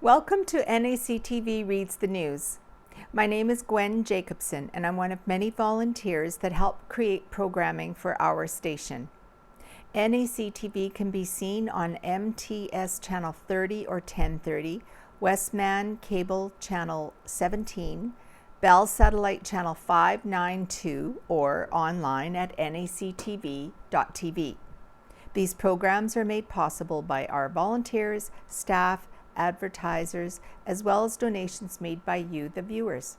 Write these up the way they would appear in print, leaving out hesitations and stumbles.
Welcome to NACTV Reads the News. My name is Gwen Jacobsen, and I'm one of many volunteers that help create programming for our station. NACTV can be seen on MTS Channel 30 or 1030, Westman Cable Channel 17, Bell Satellite Channel 592, or online at nactv.tv. These programs are made possible by our volunteers, staff, advertisers, as well as donations made by you, the viewers.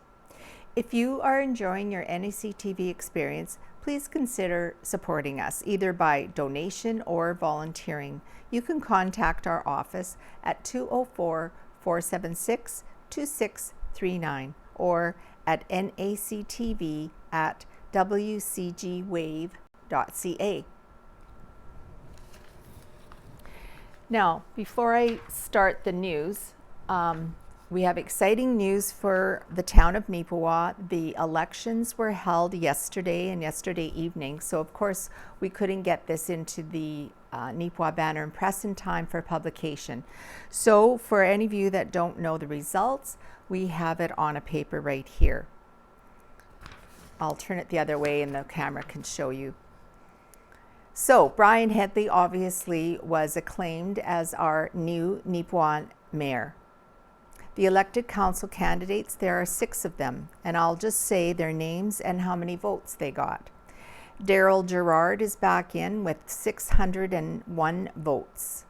If you are enjoying your NACTV experience, please consider supporting us either by donation or volunteering. You can contact our office at 204-476-2639 or at nactv@wcgwave.ca. Now, before I start the news, we have exciting news for the town of Neepawa. The elections were held yesterday and yesterday evening, so of course we couldn't get this into the Neepawa Banner and Press in time for publication. So for any of you that don't know the results, we have it on a paper right here. I'll turn it the other way and the camera can show you. So Brian Headley obviously was acclaimed as our new Neepawa mayor. The elected council candidates, there are 6 of them, and I'll just say their names and how many votes they got. Daryl Gerard is back in with 601 votes.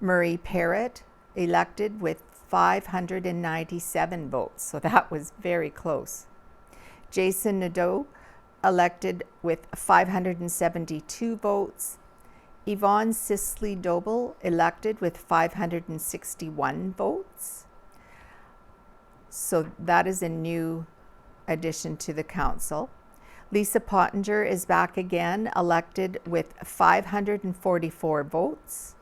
Murray Parrott elected with 597 votes, so that was very close. Jason Nadeau elected with 572 votes. Yvonne Sisley-Doble elected with 561 votes. So that is a new addition to the council. Lisa Pottinger is back again, elected with 544 votes.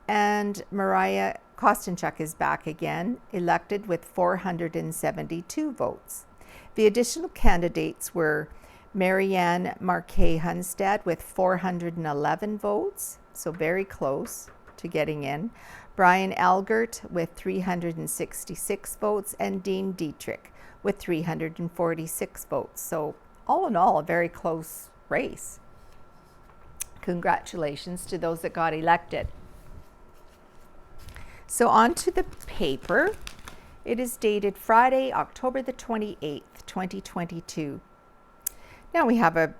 And Mariah Kostenchuk is back again, elected with 472 votes. The additional candidates were Marianne Marquet Hunstad with 411 votes, so very close to getting in. Brian Algert with 366 votes, and Dean Dietrich with 346 votes. So all in all, a very close race. Congratulations to those that got elected. So on to the paper. It is dated Friday, October the 28th, 2022. Now we have a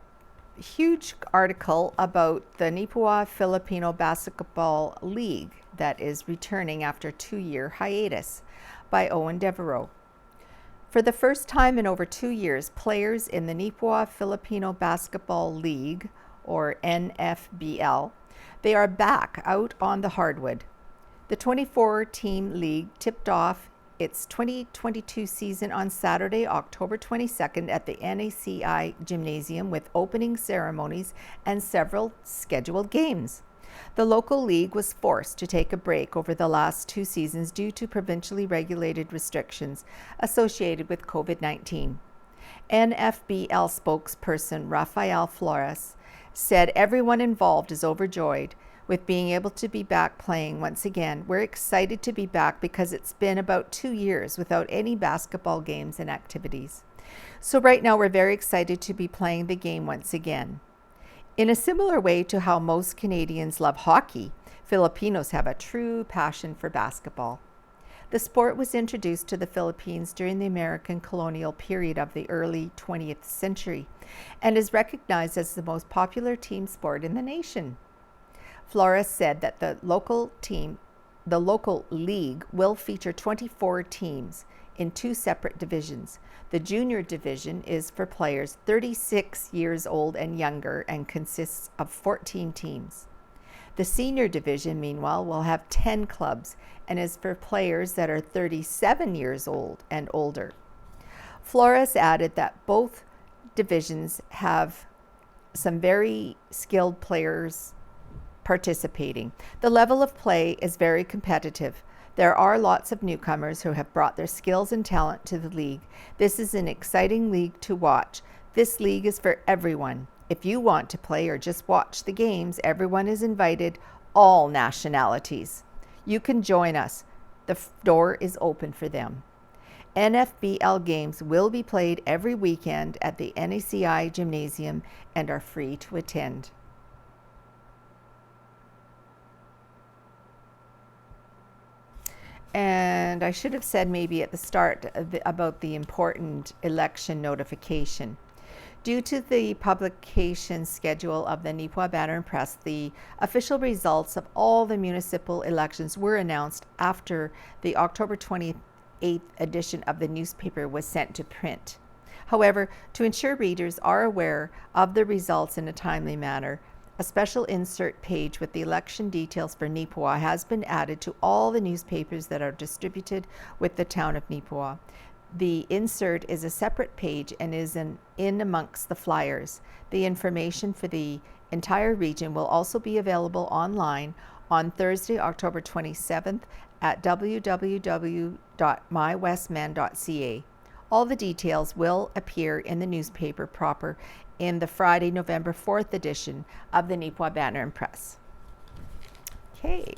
huge article about the Neepawa Filipino Basketball League that is returning after a 2-year hiatus by Owen Devereaux. For the first time in over 2 years, players in the Neepawa Filipino Basketball League, or NFBL, they are back out on the hardwood. The 24-team league tipped off its 2022 season on Saturday, October 22nd at the NACI Gymnasium with opening ceremonies and several scheduled games. The local league was forced to take a break over the last 2 seasons due to provincially regulated restrictions associated with COVID-19. NFBL spokesperson Rafael Flores said everyone involved is overjoyed with being able to be back playing once again. We're excited to be back because it's been about 2 years without any basketball games and activities. So right now we're very excited to be playing the game once again. In a similar way to how most Canadians love hockey, Filipinos have a true passion for basketball. The sport was introduced to the Philippines during the American colonial period of the early 20th century and is recognized as the most popular team sport in the nation. Flores said that the local league will feature 24 teams in 2 separate divisions. The junior division is for players 36 years old and younger and consists of 14 teams. The senior division, meanwhile, will have 10 clubs and is for players that are 37 years old and older. Flores added that both divisions have some very skilled players participating. The level of play is very competitive. There are lots of newcomers who have brought their skills and talent to the league. This is an exciting league to watch. This league is for everyone. If you want to play or just watch the games, everyone is invited, all nationalities. You can join us. the door is open for them. NFBL games will be played every weekend at the NACI gymnasium and are free to attend. And I should have said maybe at the start about the important election notification. Due to the publication schedule of the Neepawa Banner and Press, the official results of all the municipal elections were announced after the October 28th edition of the newspaper was sent to print. However, to ensure readers are aware of the results in a timely manner, a special insert page with the election details for Neepawa has been added to all the newspapers that are distributed with the town of Neepawa. The insert is a separate page and is in amongst the flyers. The information for the entire region will also be available online on Thursday, October 27th at www.mywestman.ca. All the details will appear in the newspaper proper in the Friday, November 4th edition of the Neepawa Banner and Press. Okay.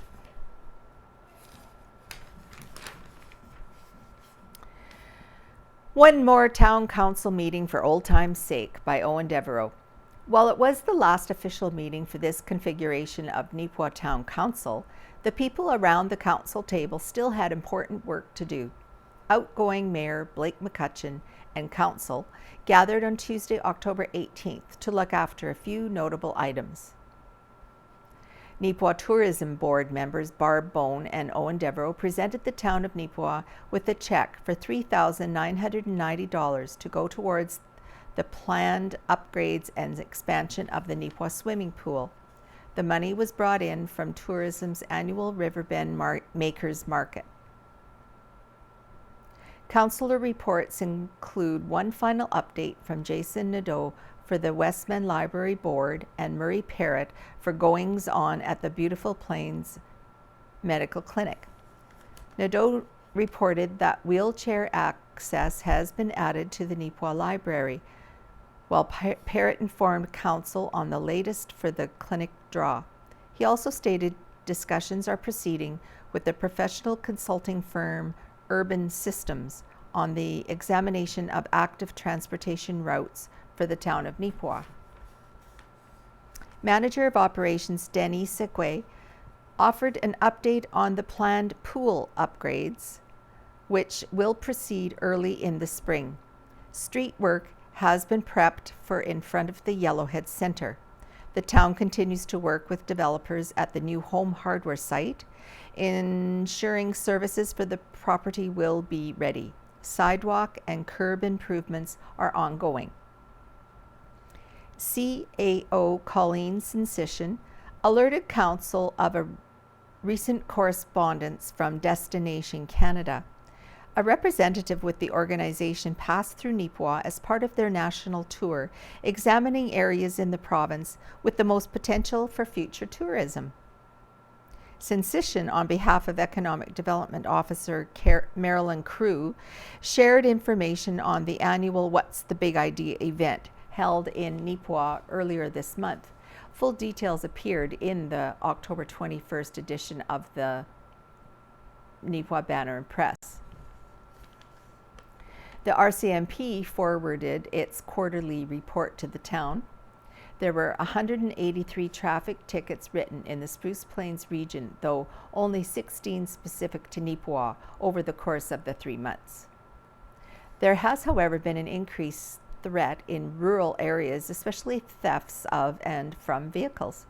One more town council meeting for old time's sake by Owen Devereaux. While it was the last official meeting for this configuration of Neepawa Town Council, the people around the council table still had important work to do. Outgoing Mayor Blake McCutcheon and council gathered on Tuesday, October 18th to look after a few notable items. Neepawa Tourism Board members Barb Bone and Owen Devereaux presented the town of Neepawa with a check for $3,990 to go towards the planned upgrades and expansion of the Neepawa swimming pool. The money was brought in from tourism's annual Riverbend Makers Market. Councillor reports include one final update from Jason Nadeau for the Westman Library Board and Murray Parrott for goings on at the Beautiful Plains Medical Clinic. Nadeau reported that wheelchair access has been added to the Neepawa Library, while Parrott informed council on the latest for the clinic draw. He also stated discussions are proceeding with the professional consulting firm Urban Systems on the examination of active transportation routes for the town of Neepawa. Manager of Operations Denny Segwe offered an update on the planned pool upgrades, which will proceed early in the spring. Street work has been prepped for in front of the Yellowhead Center. The town continues to work with developers at the new home hardware site, ensuring services for the property will be ready. Sidewalk and curb improvements are ongoing. CAO Colleen Sensation alerted council of a recent correspondence from Destination Canada. A representative with the organization passed through Neepawa as part of their national tour, examining areas in the province with the most potential for future tourism. Sensation, on behalf of Economic Development Officer Marilyn Crew, shared information on the annual What's the Big Idea event held in Neepawa earlier this month. Full details appeared in the October 21st edition of the Neepawa Banner and Press. The RCMP forwarded its quarterly report to the town. There were 183 traffic tickets written in the Spruce Plains region, though only 16 specific to Neepawa over the course of the 3 months. There has, however, been an increased threat in rural areas, especially thefts of and from vehicles.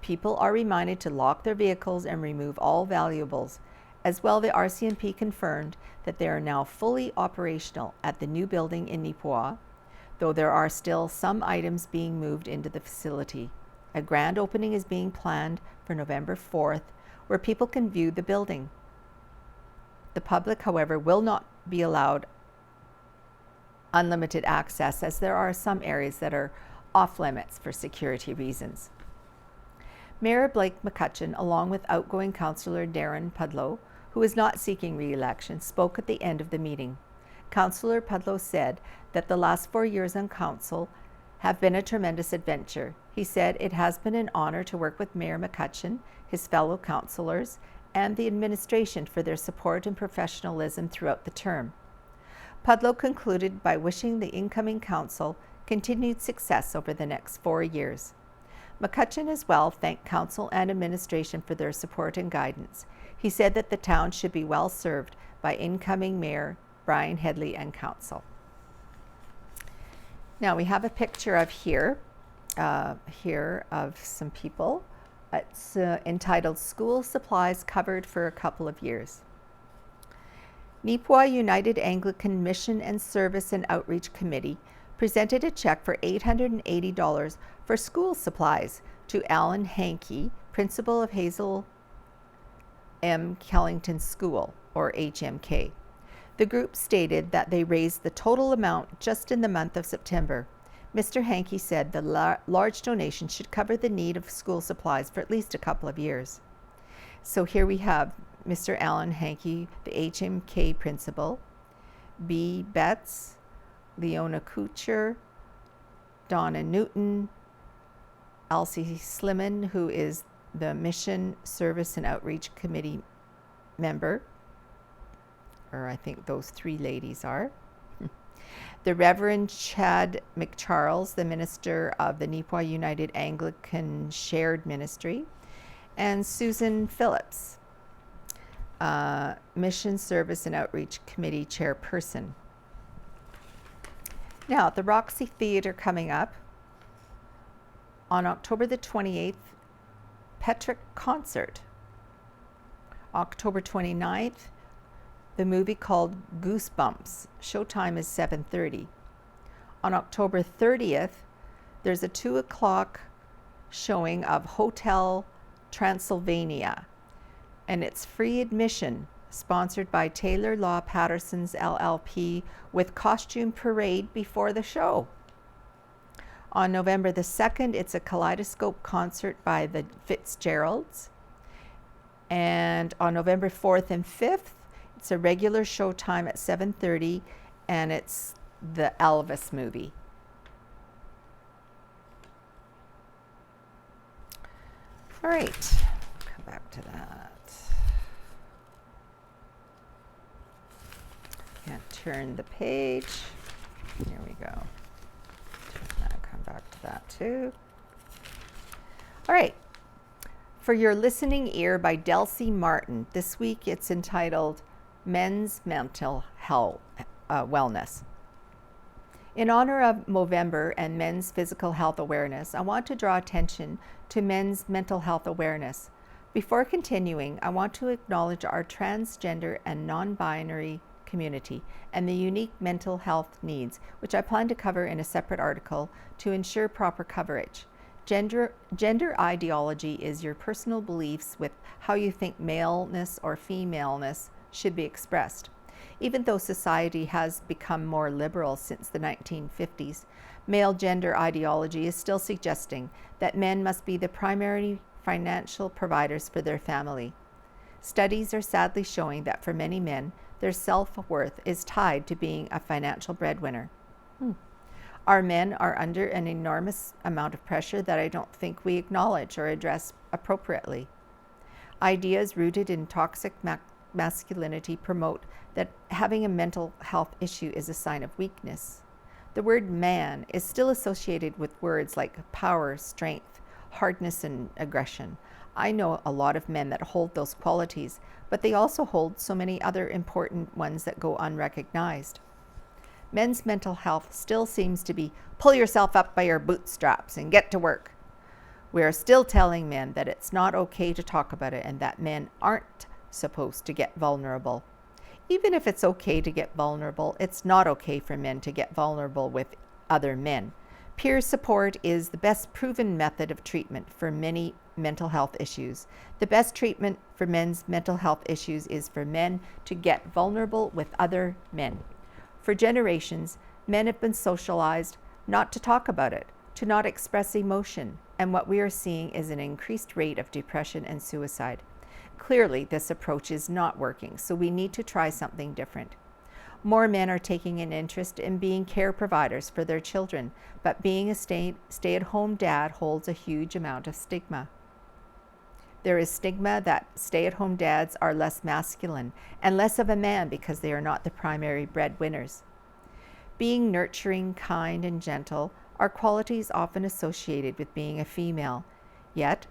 People are reminded to lock their vehicles and remove all valuables. As well, the RCMP confirmed that they are now fully operational at the new building in Neepawa, though there are still some items being moved into the facility. A grand opening is being planned for November 4th, where people can view the building. The public, however, will not be allowed unlimited access, as there are some areas that are off limits for security reasons. Mayor Blake McCutcheon, along with outgoing councillor Darren Pudlow, who is not seeking re-election, spoke at the end of the meeting. Councillor Pudlow said that the last 4 years on council have been a tremendous adventure. He said it has been an honor to work with Mayor McCutcheon, his fellow councillors, and the administration for their support and professionalism throughout the term. Pudlow concluded by wishing the incoming council continued success over the next 4 years. McCutcheon as well thanked council and administration for their support and guidance. He said that the town should be well served by incoming Mayor Brian Headley and council. Now we have a picture of here of some people. It's entitled School Supplies Covered for a Couple of Years. Neepawa United Anglican Mission and Service and Outreach Committee presented a check for $880 for school supplies to Alan Hankey, principal of Hazel M. Kellington School, or HMK. The group stated that they raised the total amount just in the month of September. Mr. Hankey said the large donation should cover the need of school supplies for at least a couple of years. So here we have Mr. Alan Hankey, the HMK principal, B. Betts, Leona Kuchar, Donna Newton, Elsie Slimman, who is the Mission Service and Outreach Committee member, or I think those three ladies are. The Reverend Chad McCharles, the minister of the Neepawa United Anglican Shared Ministry, and Susan Phillips, Mission Service and Outreach Committee chairperson. Now, the Roxy Theatre coming up on October the 28th, Petrick Concert. October 29th, the movie called Goosebumps. Showtime is 7:30. On October 30th, there's a 2 o'clock showing of Hotel Transylvania, and it's free admission, sponsored by Taylor Law Patterson's LLP, with costume parade before the show. On November the 2nd, it's a kaleidoscope concert by the Fitzgeralds. And on November 4th and 5th, it's a regular showtime at 7:30, and it's the Elvis movie. All right, come back to that. Can't turn the page. Here we go. Come back to that too. All right. For Your Listening Ear by Delcy Martin. This week it's entitled Men's Mental Health Wellness. In honor of Movember and Men's Physical Health Awareness, I want to draw attention to men's mental health awareness. Before continuing, I want to acknowledge our transgender and non-binary community and the unique mental health needs, which I plan to cover in a separate article to ensure proper coverage. Gender ideology is your personal beliefs with how you think maleness or femaleness should be expressed. Even though society has become more liberal since the 1950s, male gender ideology is still suggesting that men must be the primary financial providers for their family. Studies are sadly showing that for many men, their self-worth is tied to being a financial breadwinner. Our men are under an enormous amount of pressure that I don't think we acknowledge or address appropriately. Ideas rooted in toxic masculinity promote that having a mental health issue is a sign of weakness. The word man is still associated with words like power, strength, hardness, and aggression. I know a lot of men that hold those qualities, but they also hold so many other important ones that go unrecognized. Men's mental health still seems to be pull yourself up by your bootstraps and get to work. We are still telling men that it's not okay to talk about it and that men aren't supposed to get vulnerable. Even if it's okay to get vulnerable, it's not okay for men to get vulnerable with other men. Peer support is the best proven method of treatment for many mental health issues. The best treatment for men's mental health issues is for men to get vulnerable with other men. For generations, men have been socialized not to talk about it, to not express emotion, and what we are seeing is an increased rate of depression and suicide. Clearly, this approach is not working, so we need to try something different. More men are taking an interest in being care providers for their children, but being a stay-at-home dad holds a huge amount of stigma. There is stigma that stay-at-home dads are less masculine and less of a man because they are not the primary breadwinners. Being nurturing, kind, and gentle are qualities often associated with being a female, yet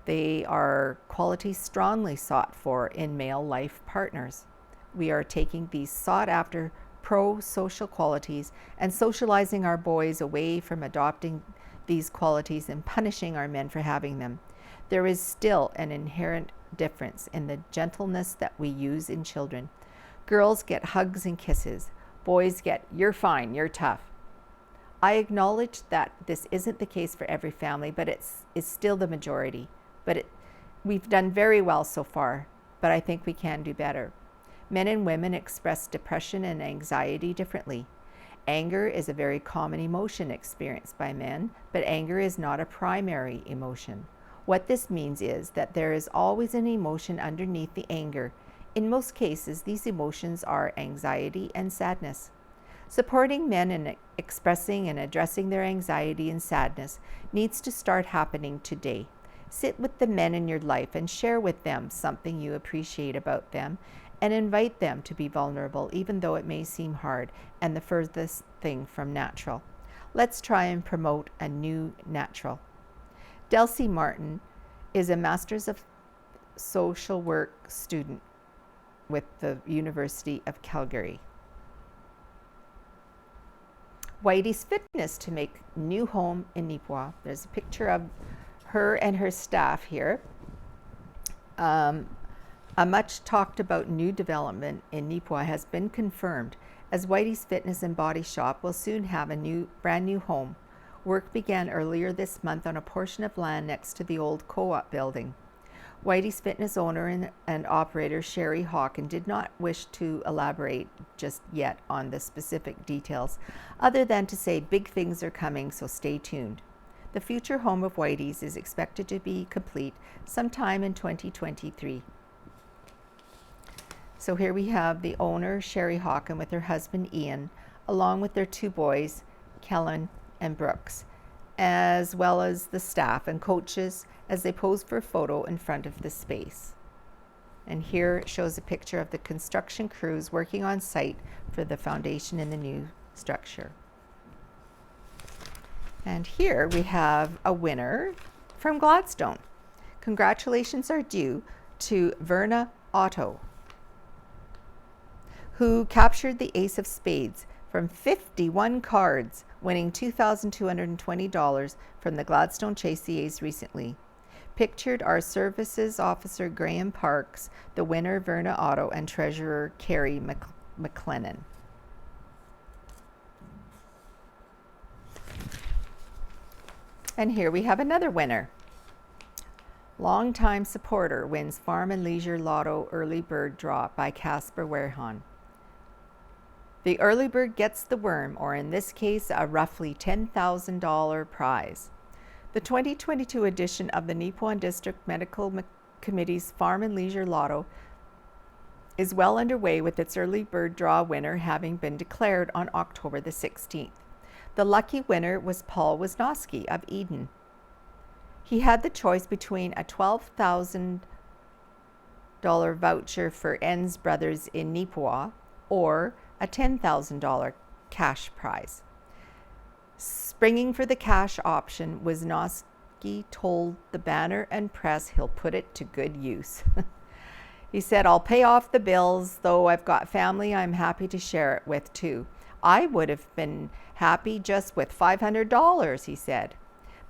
they are qualities strongly sought for in male life partners. We are taking these sought-after pro-social qualities and socializing our boys away from adopting these qualities and punishing our men for having them. There is still an inherent difference in the gentleness that we use in children. Girls get hugs and kisses. Boys get, "You're fine, you're tough." I acknowledge that this isn't the case for every family, but it's still the majority. We've done very well so far, but I think we can do better. Men and women express depression and anxiety differently. Anger is a very common emotion experienced by men, but anger is not a primary emotion. What this means is that there is always an emotion underneath the anger. In most cases, these emotions are anxiety and sadness. Supporting men in expressing and addressing their anxiety and sadness needs to start happening today. Sit with the men in your life and share with them something you appreciate about them, and invite them to be vulnerable, even though it may seem hard and the furthest thing from natural. Let's try and promote a new natural. Delcy Martin is a Master's of Social Work student with the University of Calgary. Whitey's Fitness to make new home in Neepawa. There's a picture of her and her staff here. A much talked about new development in Neepawa has been confirmed, as Whitey's Fitness and Body Shop will soon have a brand new home. Work began earlier this month on a portion of land next to the old co-op building. Whitey's Fitness owner and operator Sherry Hawken did not wish to elaborate just yet on the specific details, other than to say big things are coming, so stay tuned. The future home of Whitey's is expected to be complete sometime in 2023. So here we have the owner, Sherry Hawken, with her husband, Ian, along with their two boys, Kellen and Brooks, as well as the staff and coaches as they pose for a photo in front of the space. And here it shows a picture of the construction crews working on site for the foundation in the new structure. And here we have a winner from Gladstone. Congratulations are due to Verna Otto, who captured the ace of spades from 51 cards, winning $2,220 from the Gladstone Chase CAs recently. Pictured are Services Officer Graham Parks, the winner Verna Otto, and Treasurer Carrie McLennan. And here we have another winner. Longtime supporter wins Farm and Leisure Lotto early bird draw by Casper Werhan. The early bird gets the worm, or in this case, a roughly $10,000 prize. The 2022 edition of the Nipawin District Medical Committee's Farm and Leisure Lotto is well underway, with its early bird draw winner having been declared on October the 16th. The lucky winner was Paul Wisnowski of Eden. He had the choice between a $12,000 voucher for Enns Brothers in Neepawa or a $10,000 cash prize. Springing for the cash option, Wisnowski told the Banner and Press he'll put it to good use. He said, "I'll pay off the bills, though I've got family I'm happy to share it with too. I would have been happy just with $500, he said.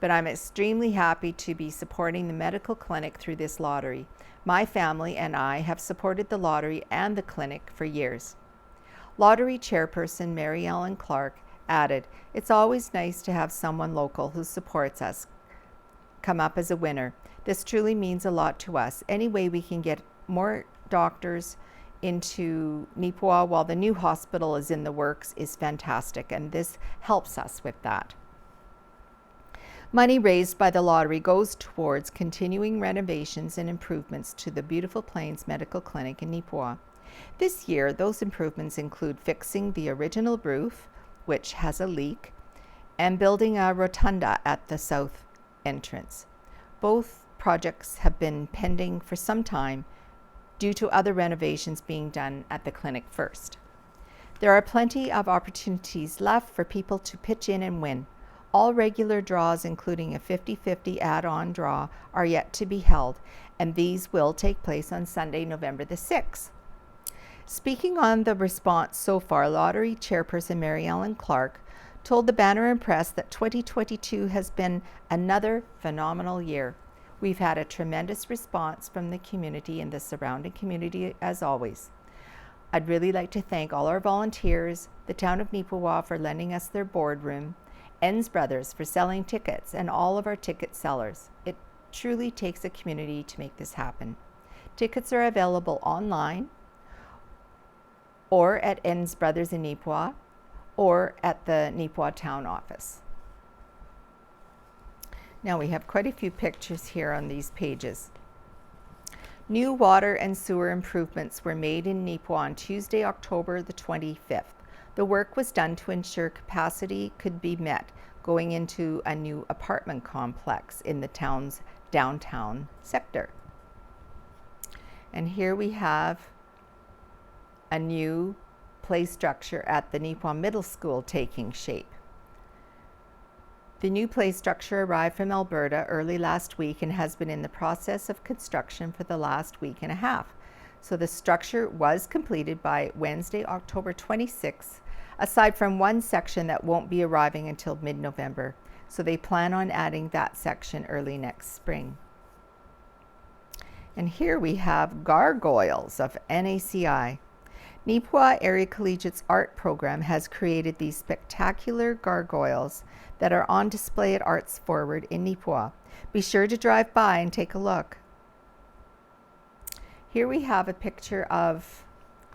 But I'm extremely happy to be supporting the medical clinic through this lottery. My family and I have supported the lottery and the clinic for years." Lottery chairperson Mary Ellen Clark added, "It's always nice to have someone local who supports us come up as a winner. This truly means a lot to us. Any way we can get more doctors into Neepawa while the new hospital is in the works is fantastic, and this helps us with that." Money raised by the lottery goes towards continuing renovations and improvements to the Beautiful Plains Medical Clinic in Neepawa. This year, those improvements include fixing the original roof, which has a leak, and building a rotunda at the south entrance. Both projects have been pending for some time due to other renovations being done at the clinic first. There are plenty of opportunities left for people to pitch in and win. All regular draws, including a 50-50 add-on draw, are yet to be held, and these will take place on Sunday, November the 6th. Speaking on the response so far, lottery chairperson Mary Ellen Clark told the Banner and Press that 2022 has been another phenomenal year. We've had a tremendous response from the community and the surrounding community as always. I'd really like to thank all our volunteers, the town of Neepawa for lending us their boardroom, Enns Brothers for selling tickets, and all of our ticket sellers. It truly takes a community to make this happen. Tickets are available online or at Enns Brothers in Neepawa or at the Neepawa town office. Now we have quite a few pictures here on these pages. New water and sewer improvements were made in Neepawa on Tuesday, October the 25th. The work was done to ensure capacity could be met going into a new apartment complex in the town's downtown sector. And here we have a new play structure at the Neepawa Middle School taking shape. The new play structure arrived from Alberta early last week and has been in the process of construction for the last week and a half. So the structure was completed by Wednesday, October 26th, aside from one section that won't be arriving until mid-November. So they plan on adding that section early next spring. And here we have gargoyles of NACI. Neepawa Area Collegiate's art program has created these spectacular gargoyles that are on display at Arts Forward in Neepawa. Be sure to drive by and take a look. Here we have a picture of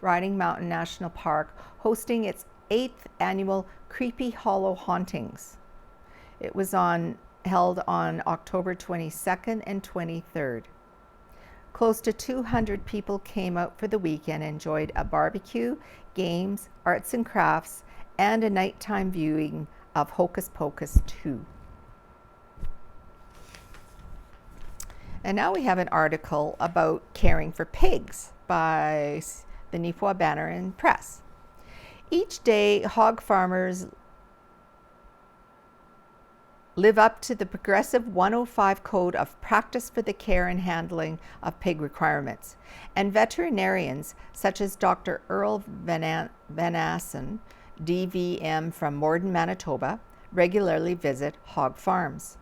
Riding Mountain National Park hosting its 8th annual Creepy Hollow Hauntings. It was held on October 22nd and 23rd. Close to 200 people came out for the weekend and enjoyed a barbecue, games, arts and crafts, and a nighttime viewing of Hocus Pocus 2. And now we have an article about caring for pigs by the Neepawa Banner and Press. Each day, hog farmers live up to the progressive 105 code of practice for the care and handling of pig requirements. And veterinarians such as Dr. Earl Van Assen, DVM from Morden, Manitoba, regularly visit hog farms.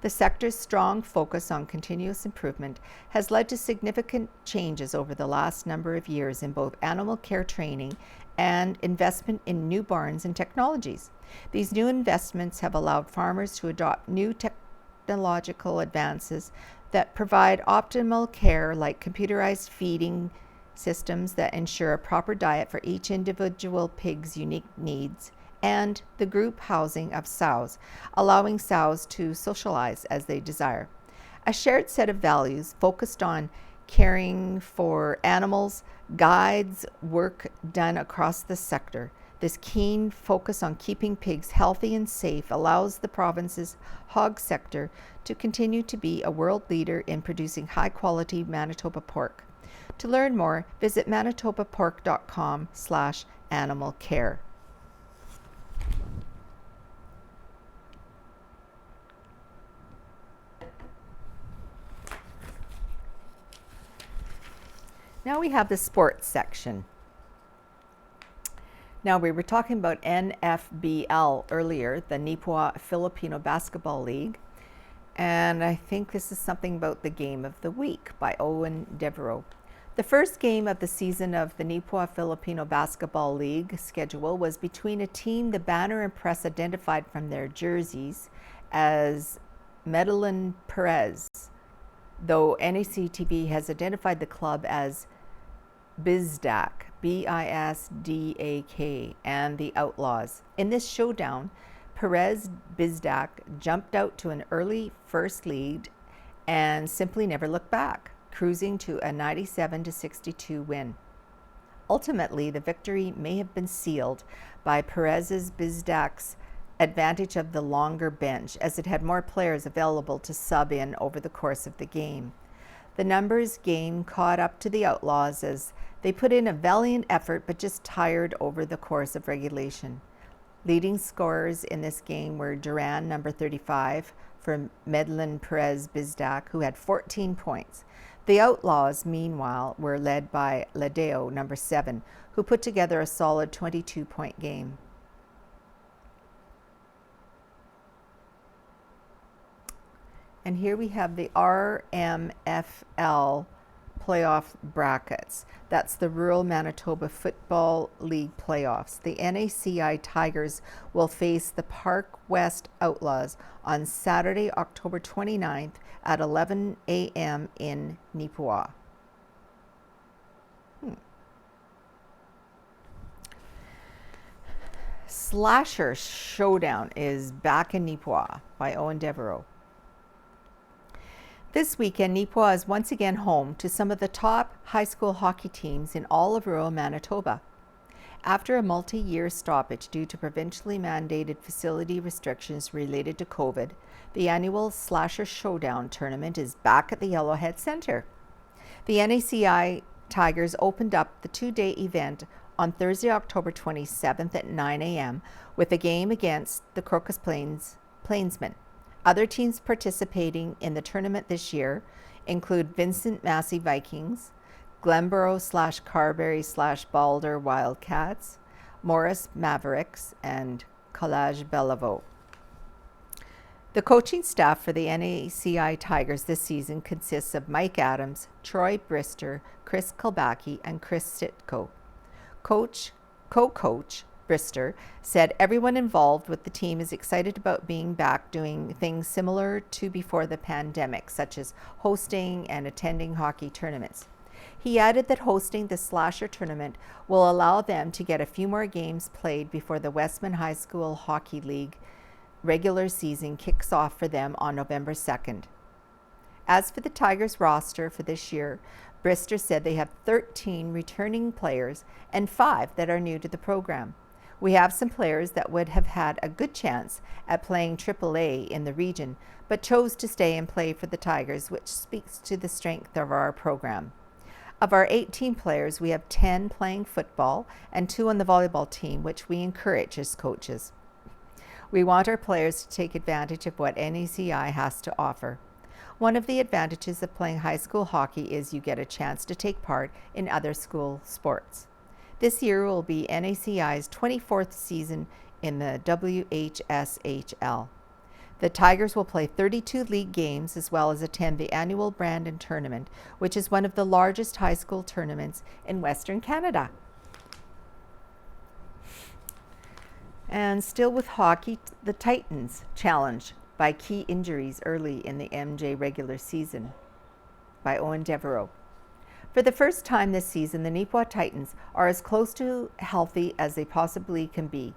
The sector's strong focus on continuous improvement has led to significant changes over the last number of years in both animal care training and investment in new barns and technologies. These new investments have allowed farmers to adopt new technological advances that provide optimal care, like computerized feeding systems that ensure a proper diet for each individual pig's unique needs, and the group housing of sows, allowing sows to socialize as they desire. A shared set of values focused on caring for animals guides work done across the sector. This keen focus on keeping pigs healthy and safe allows the province's hog sector to continue to be a world leader in producing high-quality Manitoba pork. To learn more, visit manitobapork.com/animal care. Now we have the sports section. Now we were talking about NFBL earlier, the Neepawa Filipino Basketball League, and I think this is something about the game of the week by Owen Devereaux. The first game of the season of the Neepawa Filipino Basketball League schedule was between a team the Banner and Press identified from their jerseys as Medellin Perez, though NACTV has identified the club as Bizdak, Bisdak, and the Outlaws. In this showdown, Perez Bizdak jumped out to an early first lead and simply never looked back, cruising to a 97-62 win. Ultimately, the victory may have been sealed by Perez's Bizdak's advantage of the longer bench as it had more players available to sub in over the course of the game. The numbers game caught up to the Outlaws as they put in a valiant effort but just tired over the course of regulation. Leading scorers in this game were Duran, number 35, for Medellin Perez Bizdak, who had 14 points. The Outlaws, meanwhile, were led by Ladeo, number 7, who put together a solid 22-point game. And here we have the RMFL playoff brackets. That's the Rural Manitoba Football League playoffs. The NACI Tigers will face the Park West Outlaws on Saturday, October 29th at 11 a.m. in Neepawa. Slasher Showdown is back in Neepawa by Owen Devereaux. This weekend, Neepawa is once again home to some of the top high school hockey teams in all of rural Manitoba. After a multi-year stoppage due to provincially mandated facility restrictions related to COVID, the annual Slasher Showdown tournament is back at the Yellowhead Centre. The NACI Tigers opened up the two-day event on Thursday, October 27th at 9 a.m. with a game against the Crocus Plainsmen. Other teams participating in the tournament this year include Vincent Massey Vikings, Glenboro/Carberry/Balder Wildcats, Morris Mavericks, and Collage Bellevaux. The coaching staff for the NACI Tigers this season consists of Mike Adams, Troy Brister, Chris Kalbaki, and Chris Sitko. Co-coach Brister said everyone involved with the team is excited about being back doing things similar to before the pandemic, such as hosting and attending hockey tournaments. He added that hosting the Slasher tournament will allow them to get a few more games played before the Westman High School Hockey League regular season kicks off for them on November 2nd. As for the Tigers roster for this year, Brister said they have 13 returning players and 5 that are new to the program. We have some players that would have had a good chance at playing AAA in the region, but chose to stay and play for the Tigers, which speaks to the strength of our program. Of our 18 players, we have 10 playing football and 2 on the volleyball team, which we encourage as coaches. We want our players to take advantage of what NACI has to offer. One of the advantages of playing high school hockey is you get a chance to take part in other school sports. This year will be NACI's 24th season in the WHSHL. The Tigers will play 32 league games as well as attend the annual Brandon Tournament, which is one of the largest high school tournaments in Western Canada. And still with hockey, the Titans challenged by key injuries early in the MJ regular season by Owen Devereaux. For the first time this season, the Neepawa Titans are as close to healthy as they possibly can be.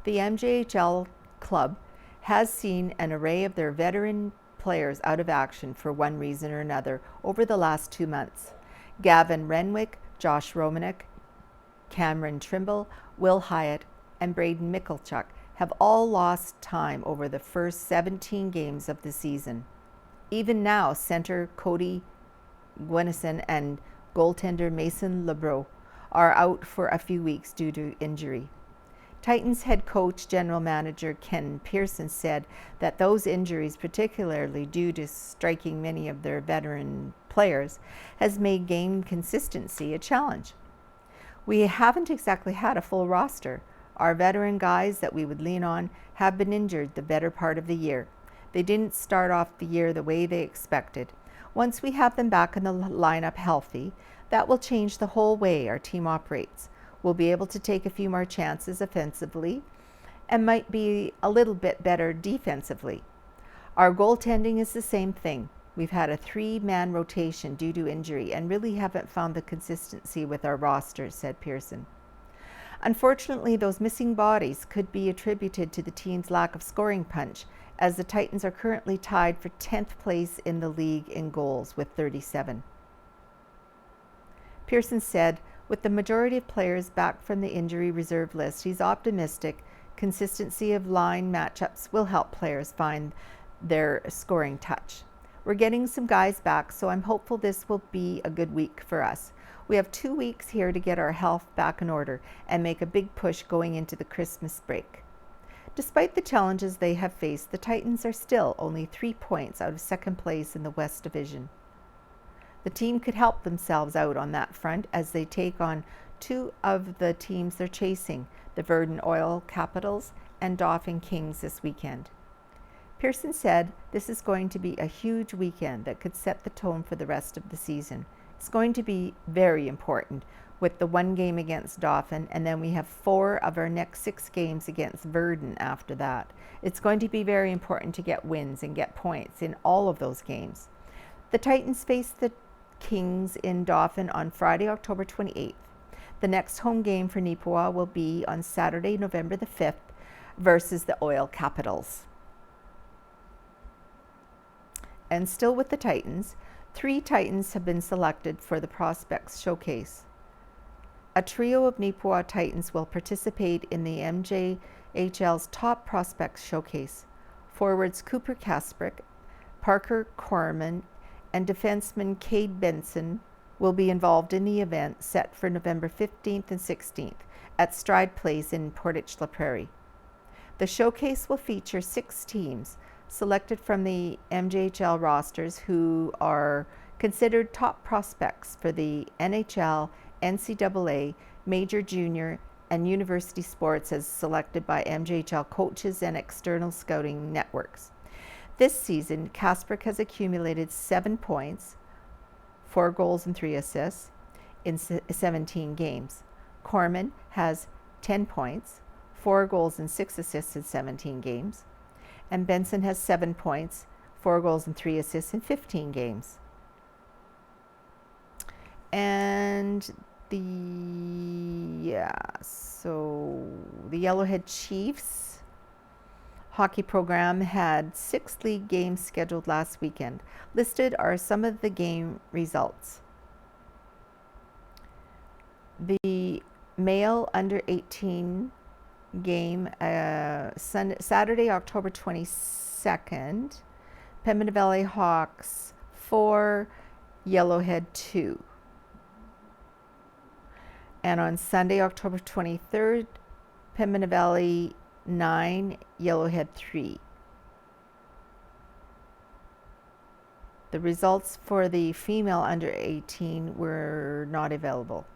The MJHL club has seen an array of their veteran players out of action for one reason or another over the last 2 months. Gavin Renwick, Josh Romanek, Cameron Trimble, Will Hyatt, and Braden Mickelchuk have all lost time over the first 17 games of the season. Even now, center Cody Gwenison and goaltender Mason Lebreau are out for a few weeks due to injury. Titans head coach, general manager Ken Pearson said that those injuries, particularly due to striking many of their veteran players, has made game consistency a challenge. We haven't exactly had a full roster. Our veteran guys that we would lean on have been injured the better part of the year. They didn't start off the year the way they expected. Once we have them back in the lineup healthy, that will change the whole way our team operates. We'll be able to take a few more chances offensively and might be a little bit better defensively. Our goaltending is the same thing. We've had a 3-man rotation due to injury and really haven't found the consistency with our roster, said Pearson. Unfortunately, those missing bodies could be attributed to the team's lack of scoring punch, as the Titans are currently tied for 10th place in the league in goals with 37. Pearson said, with the majority of players back from the injury reserve list, he's optimistic Consistency of line matchups will help players find their scoring touch. We're getting some guys back, so I'm hopeful this will be a good week for us. We have 2 weeks here to get our health back in order and make a big push going into the Christmas break. Despite the challenges they have faced, the Titans are still only 3 points out of second place in the West Division. The team could help themselves out on that front as they take on 2 of the teams they're chasing, the Verdun Oil Capitals and Dauphin Kings this weekend. Pearson said this is going to be a huge weekend that could set the tone for the rest of the season. It's going to be very important with the 1 game against Dauphin, and then we have 4 of our next 6 games against Verdun after that. It's going to be very important to get wins and get points in all of those games. The Titans face the Kings in Dauphin on Friday, October 28th. The next home game for Neepawa will be on Saturday, November the 5th versus the Oil Capitals. And still with the Titans, 3 Titans have been selected for the Prospects Showcase. A trio of Neepawa Titans will participate in the MJHL's Top Prospects Showcase. Forwards Cooper Kasprick, Parker Corman, and defenseman Cade Benson will be involved in the event set for November 15th and 16th at Stride Place in Portage la Prairie. The showcase will feature 6 teams selected from the MJHL rosters who are considered top prospects for the NHL, NCAA, Major Junior, and University sports as selected by MJHL coaches and external scouting networks. This season, Kasprick has accumulated 7 points, 4 goals and 3 assists in 17 games. Corman has 10 points, 4 goals and 6 assists in 17 games. And Benson has 7 points, 4 goals and 3 assists in 15 games. And the Yellowhead Chiefs hockey program had 6 league games scheduled last weekend. Listed are some of the game results. The male under 18 game Saturday, October 22nd, Pembina Valley Hawks 4, Yellowhead 2. And on Sunday, October 23rd, Pembina Valley 9, Yellowhead 3. The results for the female under 18 were not available.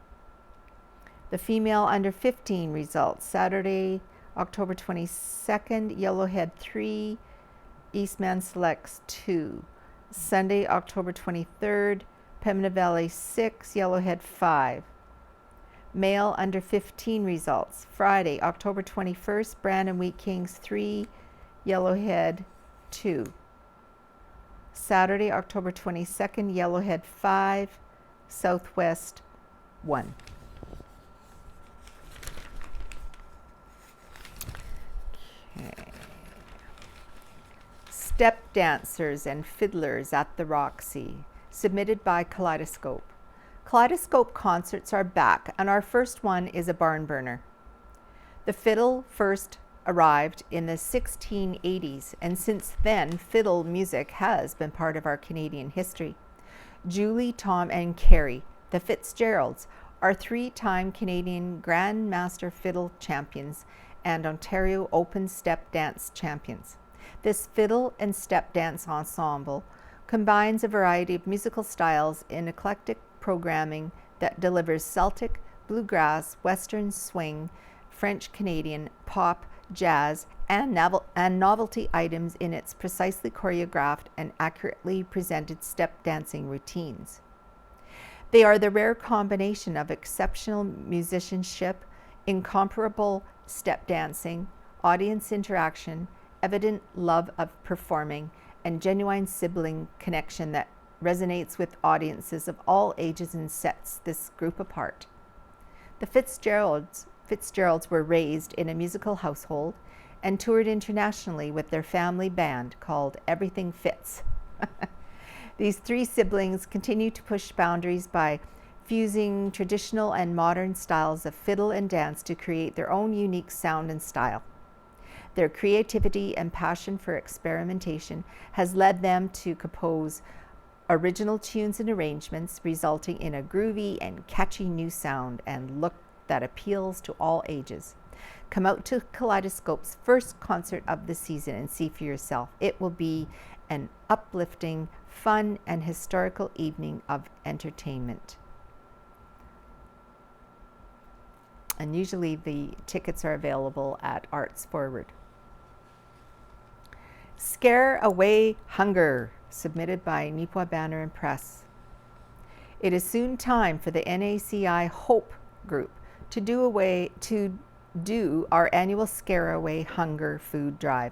The female under 15 results, Saturday, October 22nd, Yellowhead 3, Eastman Selects 2. Sunday, October 23rd, Pembina Valley 6, Yellowhead 5. Male under 15 results, Friday, October 21st, Brandon Wheat Kings 3, Yellowhead 2. Saturday, October 22nd, Yellowhead 5, Southwest 1. Okay. Step Dancers and Fiddlers at the Roxy, submitted by Kaleidoscope. Kaleidoscope concerts are back, and our first one is a barn burner. The fiddle first arrived in the 1680s, and since then, fiddle music has been part of our Canadian history. Julie, Tom, and Carrie, the Fitzgeralds, are 3-time Canadian Grand Master Fiddle champions and Ontario Open Step Dance champions. This fiddle and step dance ensemble combines a variety of musical styles in eclectic programming that delivers Celtic, bluegrass, Western swing, French Canadian, pop, jazz, and novelty items in its precisely choreographed and accurately presented step dancing routines. They are the rare combination of exceptional musicianship, incomparable step dancing, audience interaction, evident love of performing, and genuine sibling connection that resonates with audiences of all ages and sets this group apart. The Fitzgeralds were raised in a musical household and toured internationally with their family band called Everything Fits. These 3 siblings continue to push boundaries by fusing traditional and modern styles of fiddle and dance to create their own unique sound and style. Their creativity and passion for experimentation has led them to compose original tunes and arrangements, resulting in a groovy and catchy new sound and look that appeals to all ages. Come out to Kaleidoscope's first concert of the season and see for yourself. It will be an uplifting, fun, and historical evening of entertainment. And usually the tickets are available at Arts Forward. Scare Away Hunger, submitted by Neepawa Banner and Press. It is soon time for the NACI Hope Group to do our annual Scare Away Hunger food drive.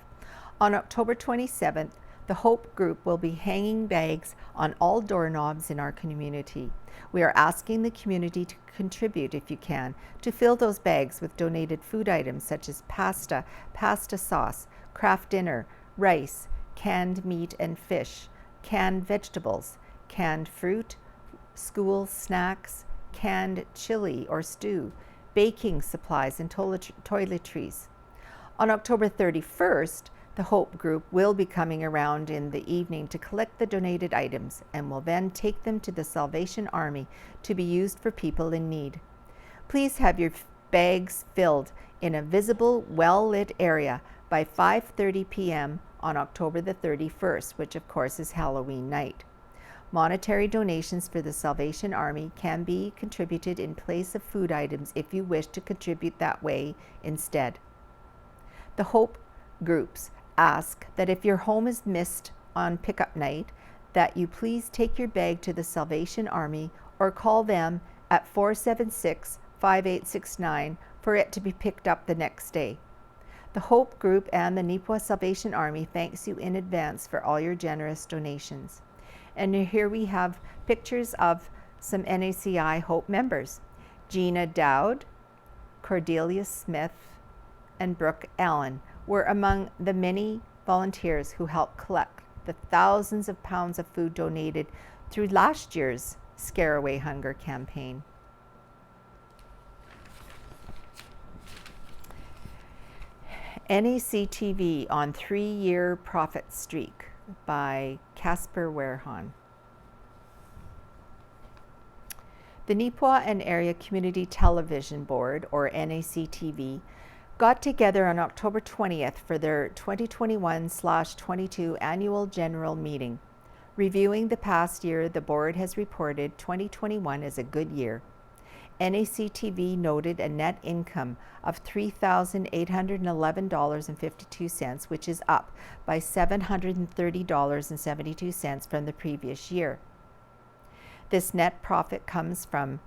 On October 27th, the Hope Group will be hanging bags on all doorknobs in our community. We are asking the community to contribute, if you can, to fill those bags with donated food items such as pasta, pasta sauce, craft dinner, rice, canned meat and fish, canned vegetables, canned fruit, school snacks, canned chili or stew, baking supplies, and toiletries. On October 31st, the Hope Group will be coming around in the evening to collect the donated items and will then take them to the Salvation Army to be used for people in need. Please have your bags filled in a visible, well-lit area by 5:30 p.m. on October the 31st, which of course is Halloween night. Monetary donations for the Salvation Army can be contributed in place of food items if you wish to contribute that way instead. The Hope Groups ask that if your home is missed on pickup night, that you please take your bag to the Salvation Army or call them at 476-5869 for it to be picked up the next day. The Hope Group and the Neepawa Salvation Army thanks you in advance for all your generous donations. And here we have pictures of some NACI Hope members. Gina Dowd, Cordelia Smith, and Brooke Allen were among the many volunteers who helped collect the thousands of pounds of food donated through last year's Scare Away Hunger campaign. NACTV on 3-year profit streak by Casper Werhan. The Neepawa and Area Community Television Board, or NACTV, got together on October 20th for their 2021/22 annual general meeting. Reviewing the past year, the board has reported 2021 as a good year. NACTV noted a net income of $3,811.52, which is up by $730.72 from the previous year. This net profit comes from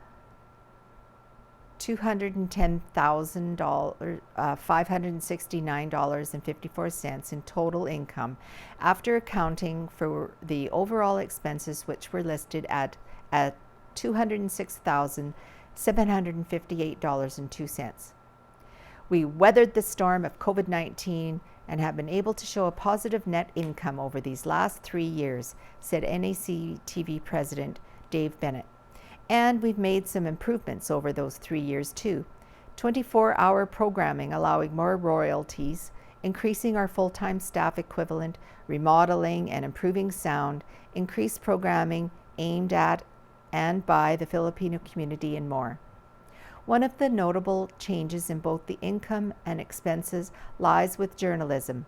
$210,569.54 in total income after accounting for the overall expenses, which were listed at $206,758.02. We weathered the storm of COVID-19 and have been able to show a positive net income over these last 3 years, said NACTV President Dave Bennett. And we've made some improvements over those 3 years too. 24-hour programming allowing more royalties, increasing our full-time staff equivalent, remodeling and improving sound, increased programming aimed at and by the Filipino community, and more. One of the notable changes in both the income and expenses lies with journalism.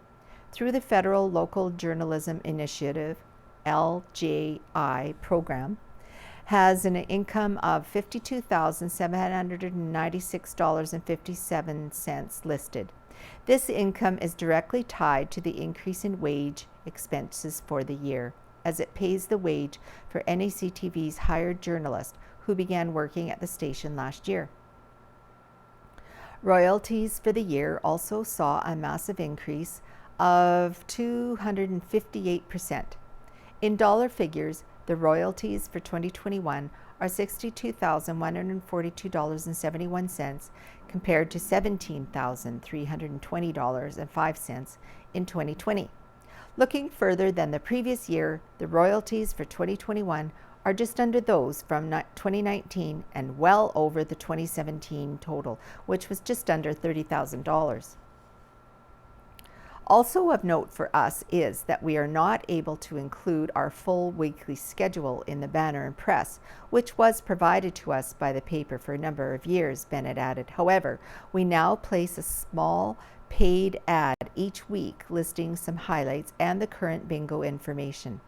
Through the Federal Local Journalism Initiative, LJI program, has an income of $52,796.57 listed. This income is directly tied to the increase in wage expenses for the year, as it pays the wage for NACTV's hired journalist who began working at the station last year. Royalties for the year also saw a massive increase of 258%. In dollar figures, the royalties for 2021 are $62,142.71 compared to $17,320.05 in 2020. Looking further than the previous year, the royalties for 2021 are just under those from 2019 and well over the 2017 total, which was just under $30,000. Also of note for us is that we are not able to include our full weekly schedule in the banner and press, which was provided to us by the paper for a number of years, Bennett added. However, we now place a small paid ad each week listing some highlights and the current bingo information.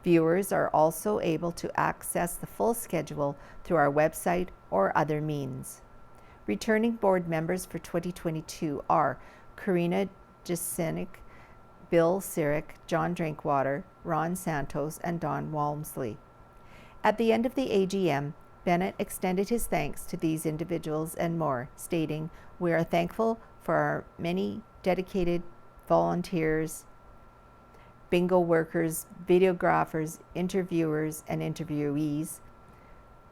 Viewers are also able to access the full schedule through our website or other means. Returning board members for 2022 are Karina Jacenic, Bill Sirik, John Drinkwater, Ron Santos, and Don Walmsley. At the end of the AGM, Bennett extended his thanks to these individuals and more, stating, "We are thankful for our many dedicated volunteers, bingo workers, videographers, interviewers and interviewees,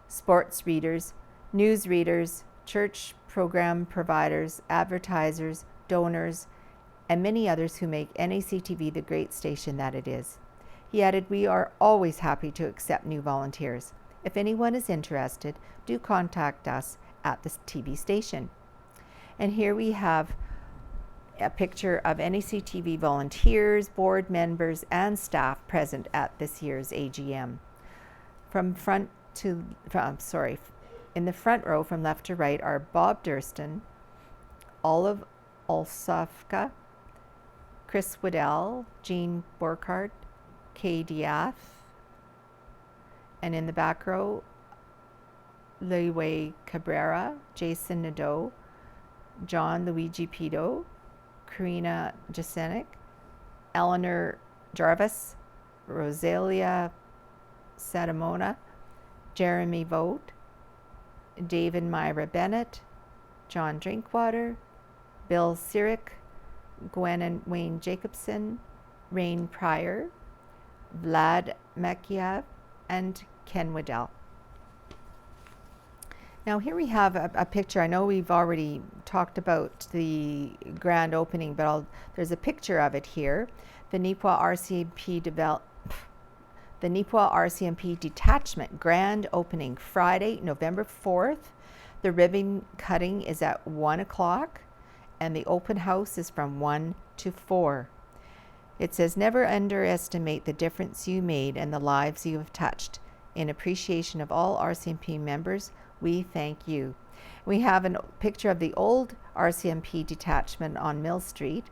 sports readers, news readers, church program providers, advertisers, donors, and many others who make NACTV the great station that it is." He added, "We are always happy to accept new volunteers. If anyone is interested, do contact us at the TV station." And here we have a picture of NACTV volunteers, board members, and staff present at this year's AGM. In the front row from left to right are Bob Durston, Olive Olsofka, Chris Waddell, Jean Borkhardt, Kay Diath, and in the back row, Leeway Cabrera, Jason Nadeau, John Luigi Pito, Karina Jacenic, Eleanor Jarvis, Rosalia Sadamona, Jeremy Vogt, David Myra Bennett, John Drinkwater, Bill Sirik, Gwen and Wayne Jacobsen, Rain Pryor, Vlad Makiev, and Ken Waddell. Now here we have a picture. I know we've already talked about the grand opening, but there's a picture of it here. The Neepawa RCMP Detachment grand opening Friday, November 4th. The ribbon cutting is at 1 o'clock and the open house is from 1 to 4. It says, "Never underestimate the difference you made and the lives you have touched. In appreciation of all RCMP members, we thank you." We have a picture of the old RCMP detachment on Mill Street.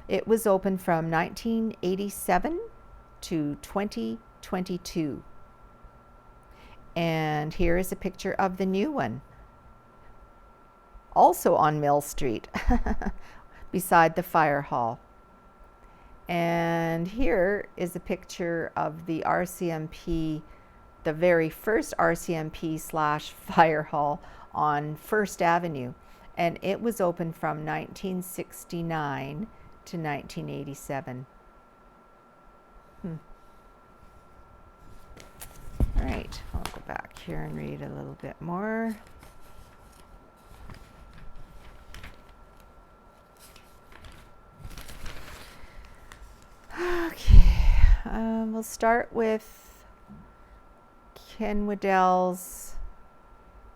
It was open from 1987 to 2022. And here is a picture of the new one, also on Mill Street, beside the fire hall. And here is a picture of the RCMP, the very first RCMP/fire hall on First Avenue. And it was open from 1969 to 1987. All right, I'll go back here and read a little bit more. Okay, we'll start with Ken Waddell's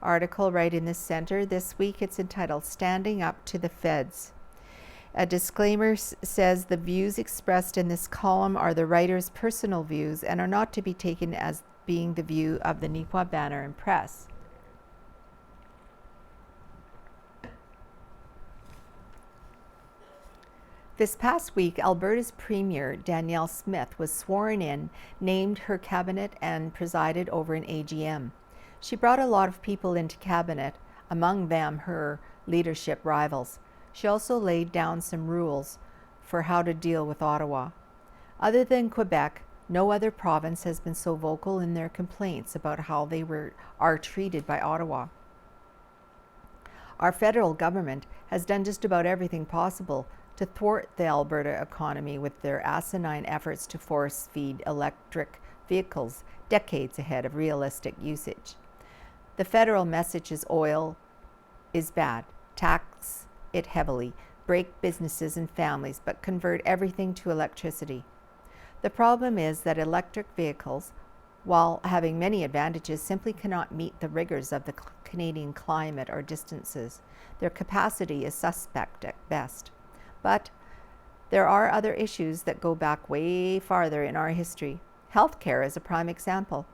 article right in the center. This week it's entitled "Standing Up to the Feds." A disclaimer says the views expressed in this column are the writer's personal views and are not to be taken as being the view of the Neepawa Banner and Press. This past week, Alberta's Premier, Danielle Smith, was sworn in, named her cabinet, and presided over an AGM. She brought a lot of people into cabinet, among them her leadership rivals. She also laid down some rules for how to deal with Ottawa. Other than Quebec, no other province has been so vocal in their complaints about how they are treated by Ottawa. Our federal government has done just about everything possible to thwart the Alberta economy with their asinine efforts to force-feed electric vehicles decades ahead of realistic usage. The federal message is oil is bad, tax it heavily, break businesses and families, but convert everything to electricity. The problem is that electric vehicles, while having many advantages, simply cannot meet the rigors of the Canadian climate or distances. Their capacity is suspect at best. But There are other issues that go back way farther in our history. Healthcare is a prime example.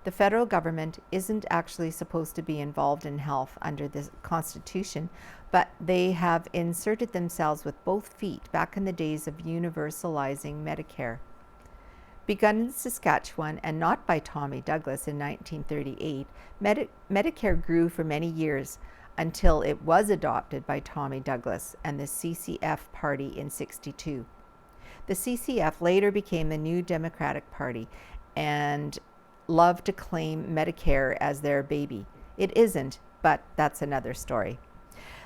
The federal government isn't actually supposed to be involved in health under the Constitution, but they have inserted themselves with both feet back in the days of universalizing Medicare. Begun in Saskatchewan and not by Tommy Douglas in 1938, Medicare grew for many years until it was adopted by Tommy Douglas and the CCF party in '62. The CCF later became the New Democratic Party and loved to claim Medicare as their baby. It isn't, but that's another story.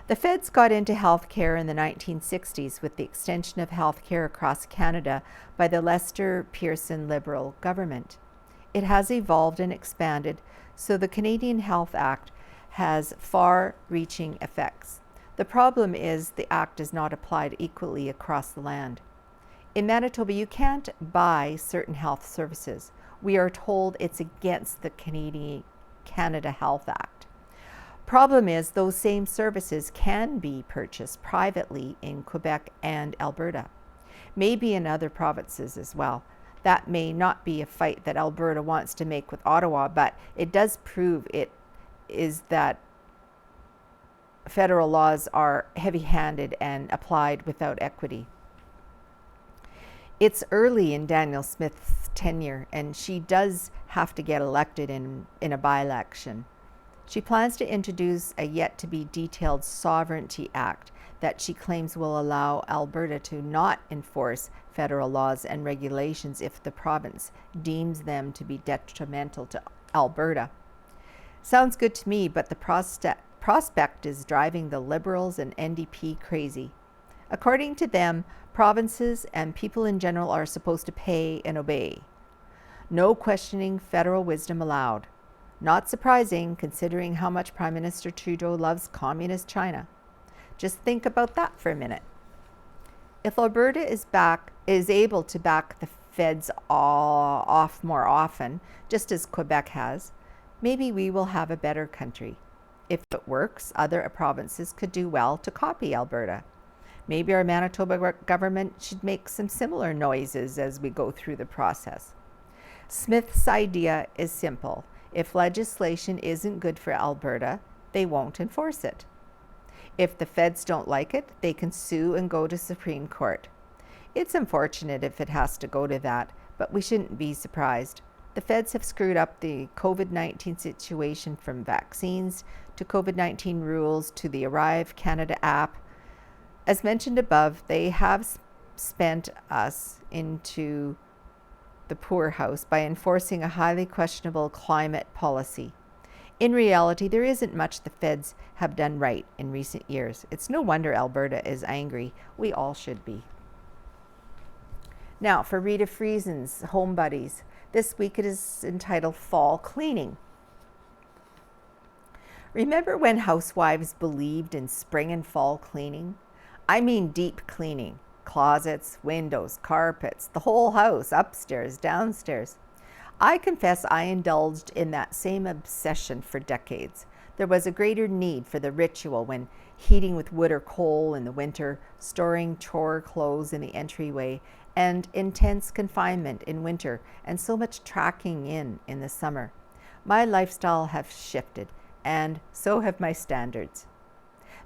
The feds got into healthcare in the 1960s with the extension of healthcare across Canada by the Lester Pearson Liberal government. It has evolved and expanded, so the Canadian Health Act has far-reaching effects. The problem is the act is not applied equally across the land. In Manitoba, you can't buy certain health services. We are told it's against the Canada Health Act. Problem is, those same services can be purchased privately in Quebec and Alberta, maybe in other provinces as well. That may not be a fight that Alberta wants to make with Ottawa, but it does prove it is that federal laws are heavy-handed and applied without equity. It's early in Danielle Smith's tenure, and she does have to get elected in a by-election. She plans to introduce a yet-to-be-detailed Sovereignty Act that she claims will allow Alberta to not enforce federal laws and regulations if the province deems them to be detrimental to Alberta. Sounds good to me, but the prospect is driving the Liberals and NDP crazy. According to them, provinces and people in general are supposed to pay and obey. No questioning federal wisdom allowed. Not surprising, considering how much Prime Minister Trudeau loves communist China. Just think about that for a minute. If Alberta is able to back the feds off more often, just as Quebec has, maybe we will have a better country. If it works, other provinces could do well to copy Alberta. Maybe our Manitoba government should make some similar noises as we go through the process. Smith's idea is simple. If legislation isn't good for Alberta, they won't enforce it. If the feds don't like it, they can sue and go to Supreme Court. It's unfortunate if it has to go to that, but we shouldn't be surprised. The feds have screwed up the COVID-19 situation, from vaccines to COVID-19 rules to the Arrive Canada app. As mentioned above, they have spent us into the poorhouse by enforcing a highly questionable climate policy. In reality, there isn't much the feds have done right in recent years. It's no wonder Alberta is angry. We all should be. Now, for Rita Friesen's Home Buddies, this week it is entitled Fall Cleaning. Remember when housewives believed in spring and fall cleaning? I mean deep cleaning. Closets, windows, carpets, the whole house, upstairs, downstairs. I confess I indulged in that same obsession for decades. There was a greater need for the ritual when heating with wood or coal in the winter, storing chore clothes in the entryway, and intense confinement in winter, and so much tracking in the summer. My lifestyle has shifted, and so have my standards.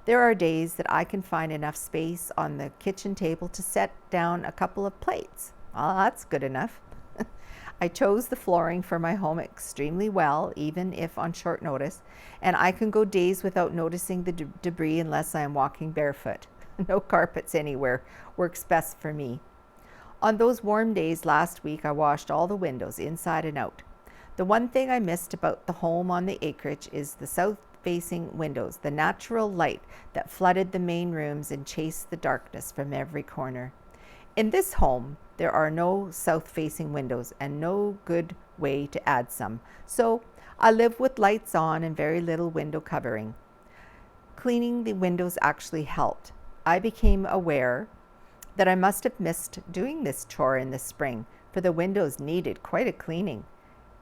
There are days that I can find enough space on the kitchen table to set down a couple of plates. Well, that's good enough. I chose the flooring for my home extremely well, even if on short notice, and I can go days without noticing the debris unless I am walking barefoot. No carpets anywhere works best for me. On those warm days last week, I washed all the windows inside and out. The one thing I missed about the home on the acreage is the south-facing windows, the natural light that flooded the main rooms and chased the darkness from every corner. In this home, there are no south-facing windows and no good way to add some, so I live with lights on and very little window covering. Cleaning the windows actually helped. I became aware that I must have missed doing this chore in the spring, for the windows needed quite a cleaning.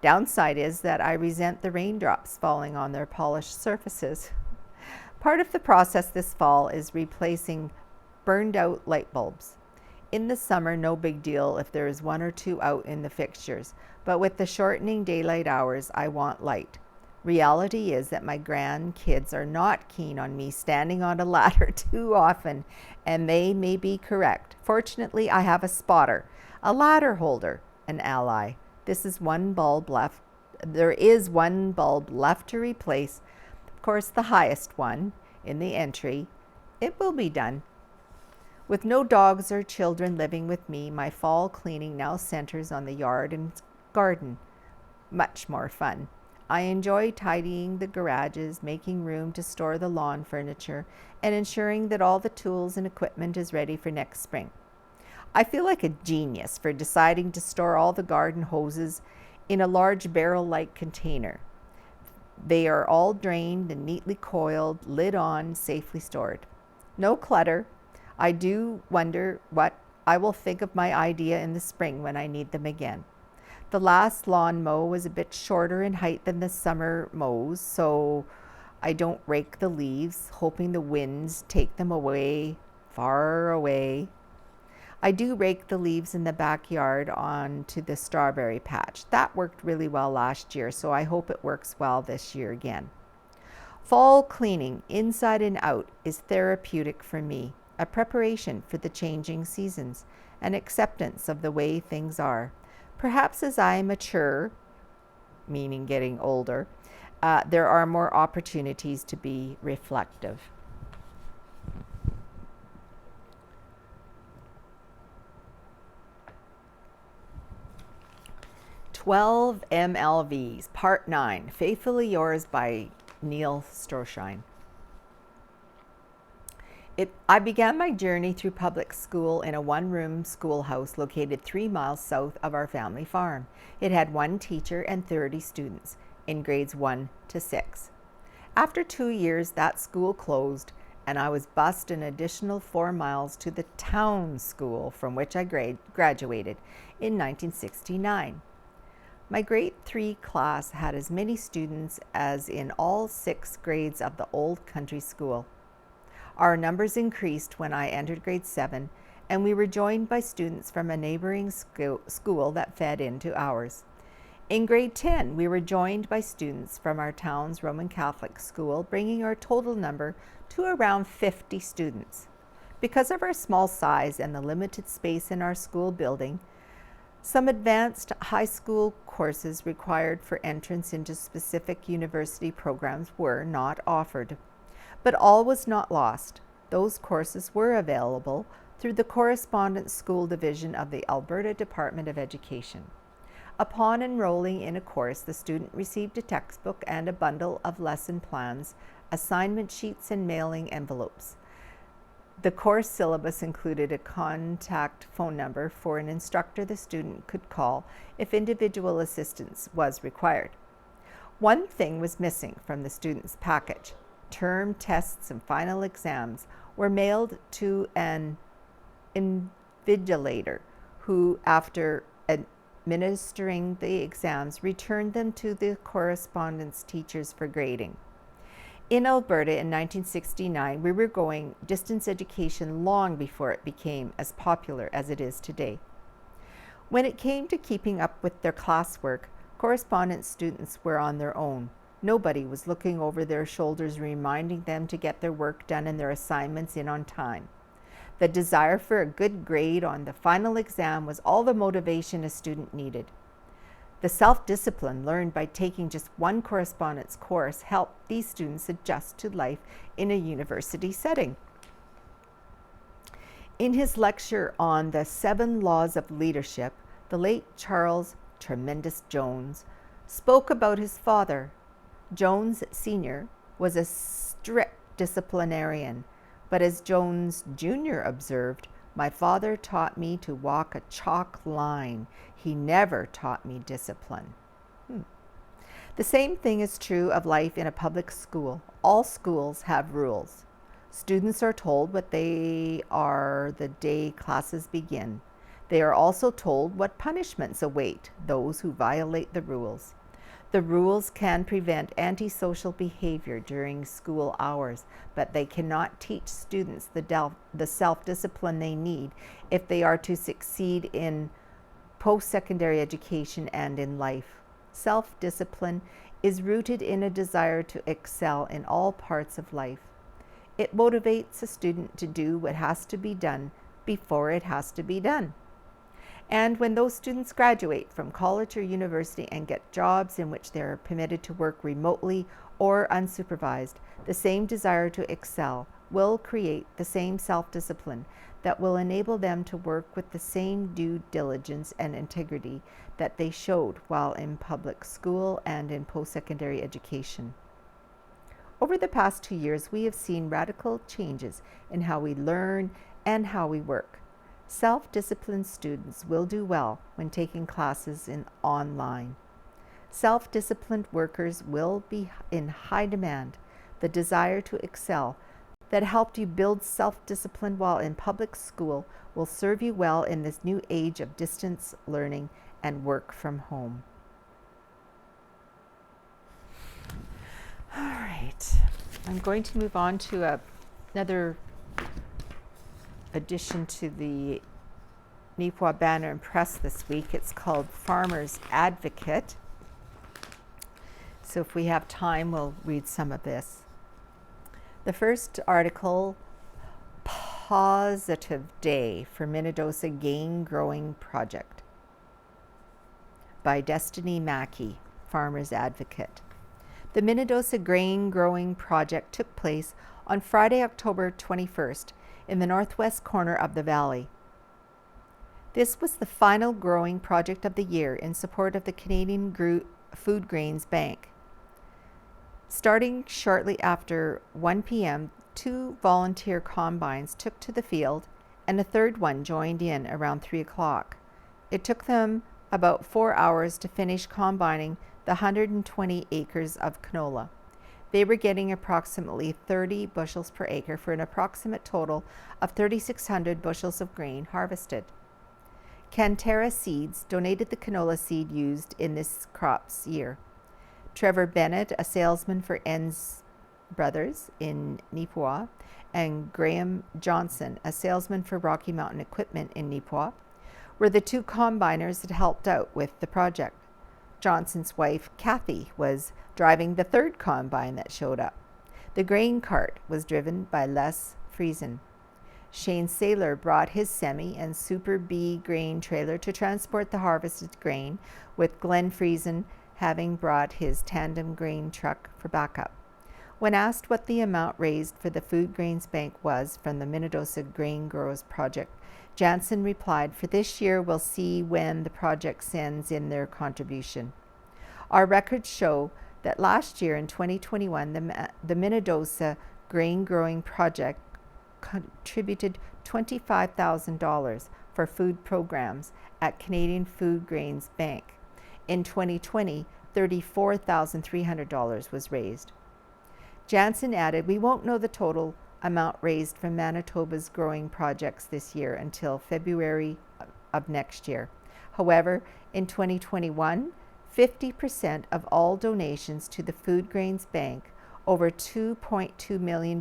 Downside is that I resent the raindrops falling on their polished surfaces. Part of the process this fall is replacing burned out light bulbs. In the summer, no big deal if there is one or two out in the fixtures, but with the shortening daylight hours, I want light. Reality is that my grandkids are not keen on me standing on a ladder too often, and they may be correct. Fortunately, I have a spotter, a ladder holder, an ally. This is one bulb left. There is one bulb left to replace, of course, the highest one in the entry. It will be done. With no dogs or children living with me, my fall cleaning now centers on the yard and garden. Much more fun. I enjoy tidying the garages, making room to store the lawn furniture, and ensuring that all the tools and equipment is ready for next spring. I feel like a genius for deciding to store all the garden hoses in a large barrel-like container. They are all drained and neatly coiled, lid on, safely stored. No clutter. I do wonder what I will think of my idea in the spring when I need them again. The last lawn mow was a bit shorter in height than the summer mows, so I don't rake the leaves, hoping the winds take them away, far away. I do rake the leaves in the backyard onto the strawberry patch. That worked really well last year, so I hope it works well this year again. Fall cleaning, inside and out, is therapeutic for me, a preparation for the changing seasons, an acceptance of the way things are. Perhaps as I mature, meaning getting older, there are more opportunities to be reflective. "12 MLVs, Part 9, Faithfully Yours" by Neil Stroshine. I began my journey through public school in a one-room schoolhouse located 3 miles south of our family farm. It had 1 teacher and 30 students in grades 1 to 6. After 2 years, that school closed, and I was bused an additional 4 miles to the town school from which I graduated in 1969. My grade 3 class had as many students as in all 6 grades of the old country school. Our numbers increased when I entered grade 7, and we were joined by students from a neighboring school that fed into ours. In grade 10, we were joined by students from our town's Roman Catholic school, bringing our total number to around 50 students. Because of our small size and the limited space in our school building, some advanced high school courses required for entrance into specific university programs were not offered. But all was not lost. Those courses were available through the Correspondence School Division of the Alberta Department of Education. Upon enrolling in a course, the student received a textbook and a bundle of lesson plans, assignment sheets, and mailing envelopes. The course syllabus included a contact phone number for an instructor the student could call if individual assistance was required. One thing was missing from the student's package. Term tests and final exams were mailed to an invigilator who, after administering the exams, returned them to the correspondence teachers for grading. In Alberta in 1969, we were going distance education long before it became as popular as it is today. When it came to keeping up with their classwork, correspondence students were on their own. Nobody was looking over their shoulders, reminding them to get their work done and their assignments in on time. The desire for a good grade on the final exam was all the motivation a student needed. The self-discipline learned by taking just one correspondence course helped these students adjust to life in a university setting. In his lecture on the 7 Laws of Leadership, the late Charles "Tremendous" Jones spoke about his father. Jones Sr. was a strict disciplinarian, but as Jones Jr. observed, "My father taught me to walk a chalk line. He never taught me discipline." The same thing is true of life in a public school. All schools have rules. Students are told what they are the day classes begin. They are also told what punishments await those who violate the rules. The rules can prevent antisocial behavior during school hours, but they cannot teach students the self-discipline they need if they are to succeed in post-secondary education and in life. Self-discipline is rooted in a desire to excel in all parts of life. It motivates a student to do what has to be done before it has to be done. And when those students graduate from college or university and get jobs in which they are permitted to work remotely or unsupervised, the same desire to excel will create the same self-discipline that will enable them to work with the same due diligence and integrity that they showed while in public school and in post-secondary education. Over the past 2 years, we have seen radical changes in how we learn and how we work. Self-disciplined students will do well when taking classes online. Self-disciplined workers will be in high demand. The desire to excel that helped you build self-discipline while in public school will serve you well in this new age of distance learning and work from home. All right, I'm going to move on to another addition to the Neepawa Banner and Press this week. It's called Farmers Advocate. So if we have time, we'll read some of this. The first article, Positive Day for Minnedosa Grain Growing Project by Destiny Mackey, Farmers Advocate. The Minnedosa Grain Growing Project took place on Friday, October 21st in the northwest corner of the valley. This was the final growing project of the year in support of the Canadian Food Grains Bank. Starting shortly after 1 p.m., 2 volunteer combines took to the field and a third one joined in around 3 o'clock. It took them about 4 hours to finish combining the 120 acres of canola. They were getting approximately 30 bushels per acre for an approximate total of 3,600 bushels of grain harvested. Cantera Seeds donated the canola seed used in this crop's year. Trevor Bennett, a salesman for Enns Brothers in Neepawa, and Graham Johnson, a salesman for Rocky Mountain Equipment in Neepawa, were the 2 combiners that helped out with the project. Johnson's wife, Kathy, was driving the 3rd combine that showed up. The grain cart was driven by Les Friesen. Shane Saylor brought his semi and Super B grain trailer to transport the harvested grain, with Glenn Friesen having brought his tandem grain truck for backup. When asked what the amount raised for the Food Grains Bank was from the Minnedosa Grain Growers Project, Jansen replied, "For this year, we'll see when the project sends in their contribution." Our records show that last year in 2021, the Minnedosa Grain Growing Project contributed $25,000 for food programs at Canadian Food Grains Bank. In 2020, $34,300 was raised. Jansen added, "We won't know the total amount raised from Manitoba's growing projects this year until February of next year. However, in 2021, 50% of all donations to the Food Grains Bank, over $2.2 million,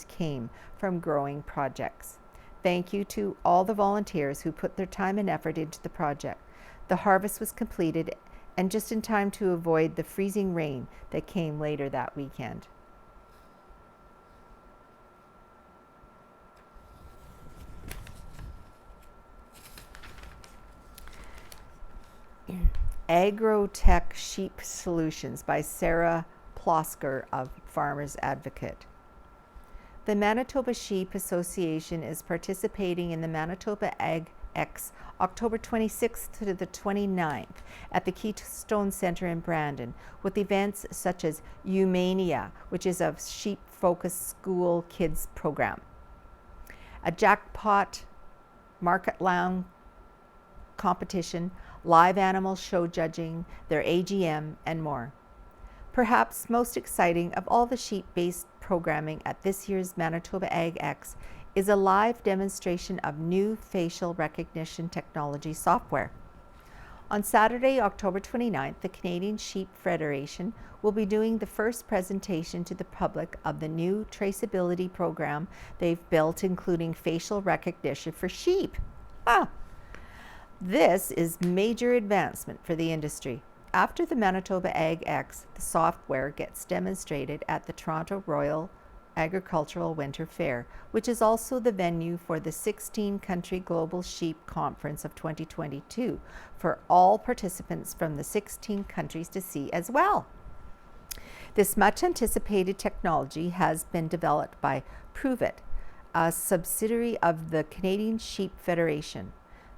came from growing projects. Thank you to all the volunteers who put their time and effort into the project. The harvest was completed and just in time to avoid the freezing rain that came later that weekend." Agrotech Sheep Solutions by Sarah Plosker of Farmers Advocate. The Manitoba Sheep Association is participating in the Manitoba Ag X October 26th to the 29th at the Keystone Center in Brandon, with events such as Umania, which is a sheep-focused school kids program, a jackpot market lounge competition, live animal show judging, their AGM, and more. Perhaps most exciting of all the sheep-based programming at this year's Manitoba Ag X is a live demonstration of new facial recognition technology software. On Saturday, October 29th, the Canadian Sheep Federation will be doing the first presentation to the public of the new traceability program they've built, including facial recognition for sheep. This is major advancement for the industry. After the Manitoba Ag X, the software gets demonstrated at the Toronto Royal Agricultural Winter Fair, which is also the venue for the 16-country Global Sheep Conference of 2022 for all participants from the 16 countries to see as well. This much-anticipated technology has been developed by Pruvit, a subsidiary of the Canadian Sheep Federation.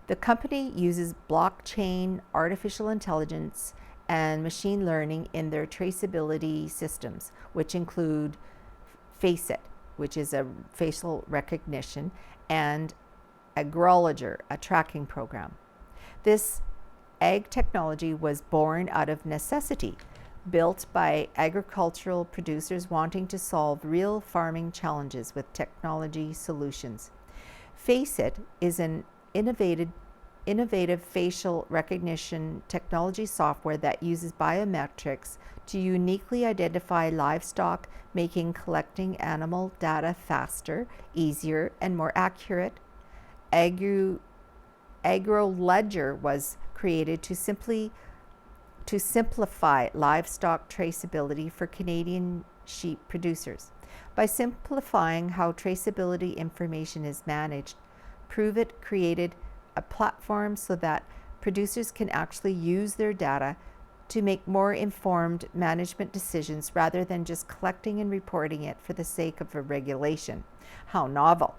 The company uses blockchain, artificial intelligence, and machine learning in their traceability systems, which include FACEIT, which is a facial recognition, and Agrologer, a tracking program. This ag technology was born out of necessity, built by agricultural producers wanting to solve real farming challenges with technology solutions. FACEIT is an innovative facial recognition technology software that uses biometrics to uniquely identify livestock, making collecting animal data faster, easier, and more accurate. Agrologer was created to simplify livestock traceability for Canadian sheep producers. By simplifying how traceability information is managed, Pruvit created a platform so that producers can actually use their data to make more informed management decisions rather than just collecting and reporting it for the sake of a regulation. How novel.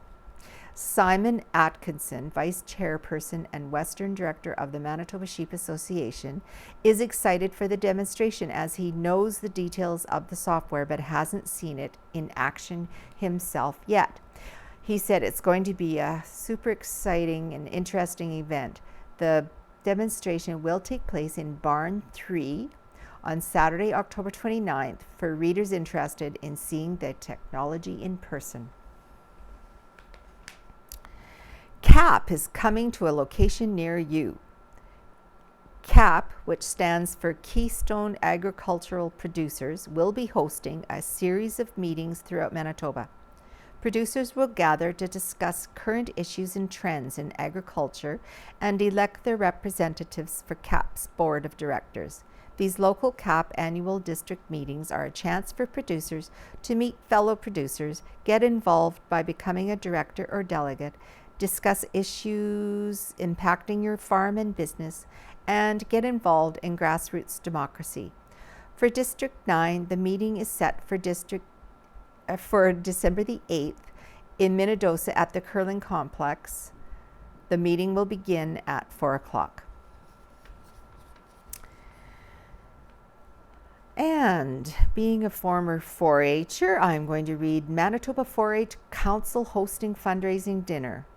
Simon Atkinson, Vice Chairperson and Western Director of the Manitoba Sheep Association, is excited for the demonstration as he knows the details of the software but hasn't seen it in action himself yet. He said it's going to be a super exciting and interesting event. The demonstration will take place in Barn 3 on Saturday, October 29th, for readers interested in seeing the technology in person. CAP is coming to a location near you. CAP, which stands for Keystone Agricultural Producers, will be hosting a series of meetings throughout Manitoba. Producers will gather to discuss current issues and trends in agriculture and elect their representatives for CAP's board of directors. These local CAP annual district meetings are a chance for producers to meet fellow producers, get involved by becoming a director or delegate, discuss issues impacting your farm and business, and get involved in grassroots democracy. For District 9, the meeting is set for December the 8th in Minnedosa at the Curling Complex. The meeting will begin at 4 o'clock. And being a former 4-H'er, I'm going to read Manitoba 4-H Council hosting fundraising dinner.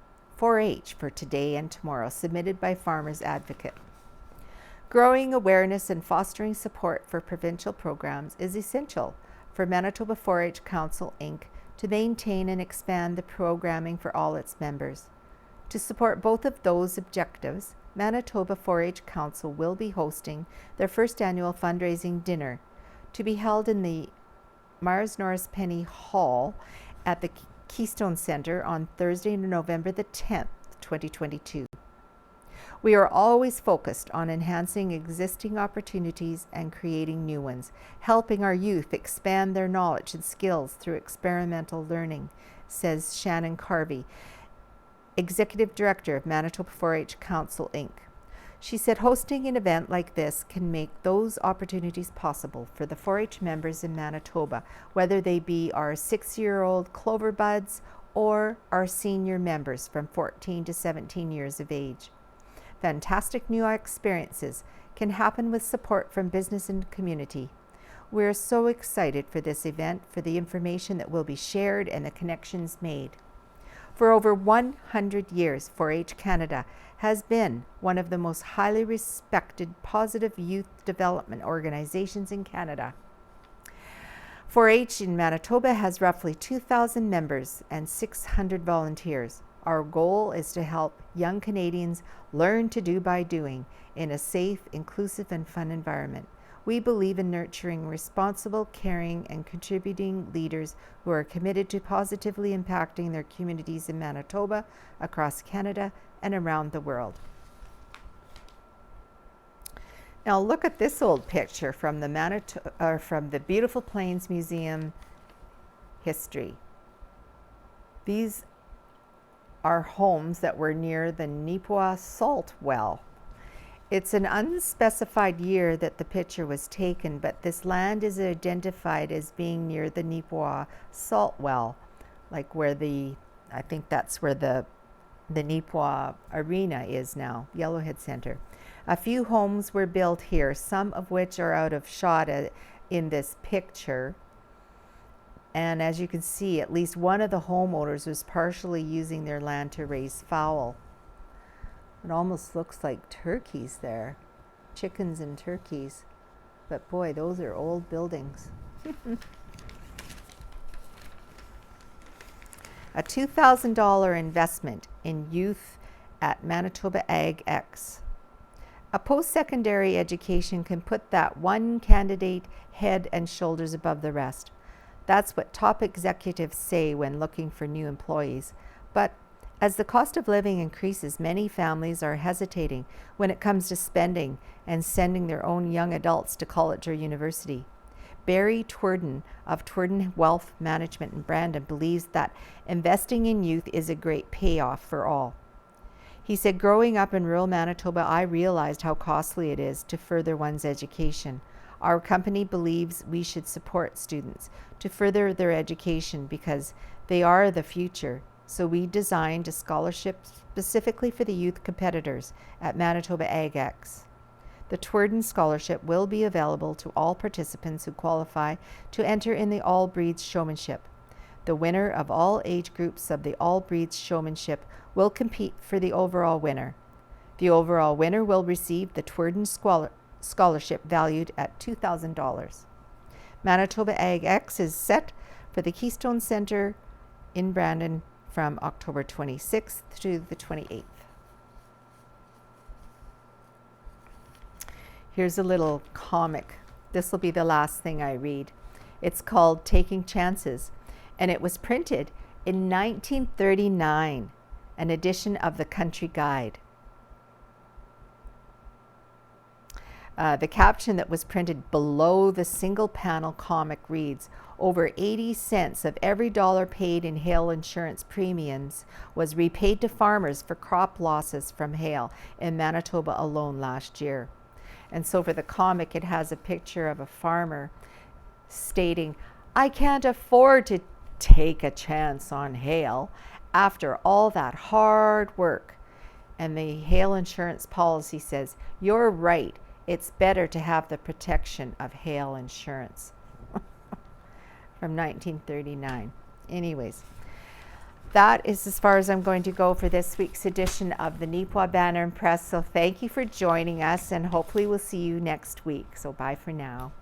4-H for today and tomorrow, submitted by Farmers Advocate. Growing awareness and fostering support for provincial programs is essential for Manitoba 4-H Council, Inc. to maintain and expand the programming for all its members. To support both of those objectives, Manitoba 4-H Council will be hosting their first annual fundraising dinner to be held in the Mars Norris Penny Hall at the Keystone Centre on Thursday, November the 10th, 2022. We are always focused on enhancing existing opportunities and creating new ones, helping our youth expand their knowledge and skills through experimental learning, says Shannon Carvey, Executive Director of Manitoba 4-H Council, Inc. She said hosting an event like this can make those opportunities possible for the 4-H members in Manitoba, whether they be our 6-year-old clover buds or our senior members from 14 to 17 years of age. Fantastic new experiences can happen with support from business and community. We're so excited for this event, for the information that will be shared and the connections made. For over 100 years, 4-H Canada has been one of the most highly respected positive youth development organizations in Canada. 4-H in Manitoba has roughly 2,000 members and 600 volunteers. Our goal is to help young Canadians learn to do by doing in a safe, inclusive, and fun environment. We believe in nurturing responsible, caring, and contributing leaders who are committed to positively impacting their communities in Manitoba, across Canada, and around the world. Now look at this old picture from the Beautiful Plains Museum history. These are homes that were near the Neepawa salt well. It's an unspecified year that the picture was taken, but this land is identified as being near the Neepawa salt well, like where I think that's where the Neepawa Arena is now, Yellowhead Center. A few homes were built here, some of which are out of shot in this picture. And as you can see, at least one of the homeowners was partially using their land to raise fowl. It almost looks like turkeys there, chickens and turkeys. But boy, those are old buildings. A $2,000 investment in youth at Manitoba Ag X. A post-secondary education can put that one candidate head and shoulders above the rest. That's what top executives say when looking for new employees. But as the cost of living increases, many families are hesitating when it comes to spending and sending their own young adults to college or university. Barry Twerden of Twerden Wealth Management in Brandon believes that investing in youth is a great payoff for all. He said, growing up in rural Manitoba, I realized how costly it is to further one's education. Our company believes we should support students to further their education because they are the future. So we designed a scholarship specifically for the youth competitors at Manitoba Ag X. The Twerden Scholarship will be available to all participants who qualify to enter in the All Breeds Showmanship. The winner of all age groups of the All Breeds Showmanship will compete for the overall winner. The overall winner will receive the Twerden Scholarship valued at $2,000. Manitoba Ag X is set for the Keystone Center in Brandon from October 26th to the 28th. Here's a little comic. This will be the last thing I read. It's called Taking Chances, and it was printed in 1939, an edition of the Country Guide. The caption that was printed below the single panel comic reads, over 80 cents of every dollar paid in hail insurance premiums was repaid to farmers for crop losses from hail in Manitoba alone last year. And so for the comic, it has a picture of a farmer stating, I can't afford to take a chance on hail after all that hard work. And the hail insurance policy says, you're right. It's better to have the protection of hail insurance. From 1939. Anyways, that is as far as I'm going to go for this week's edition of the Neepawa Banner and Press. So thank you for joining us, and hopefully we'll see you next week. So bye for now.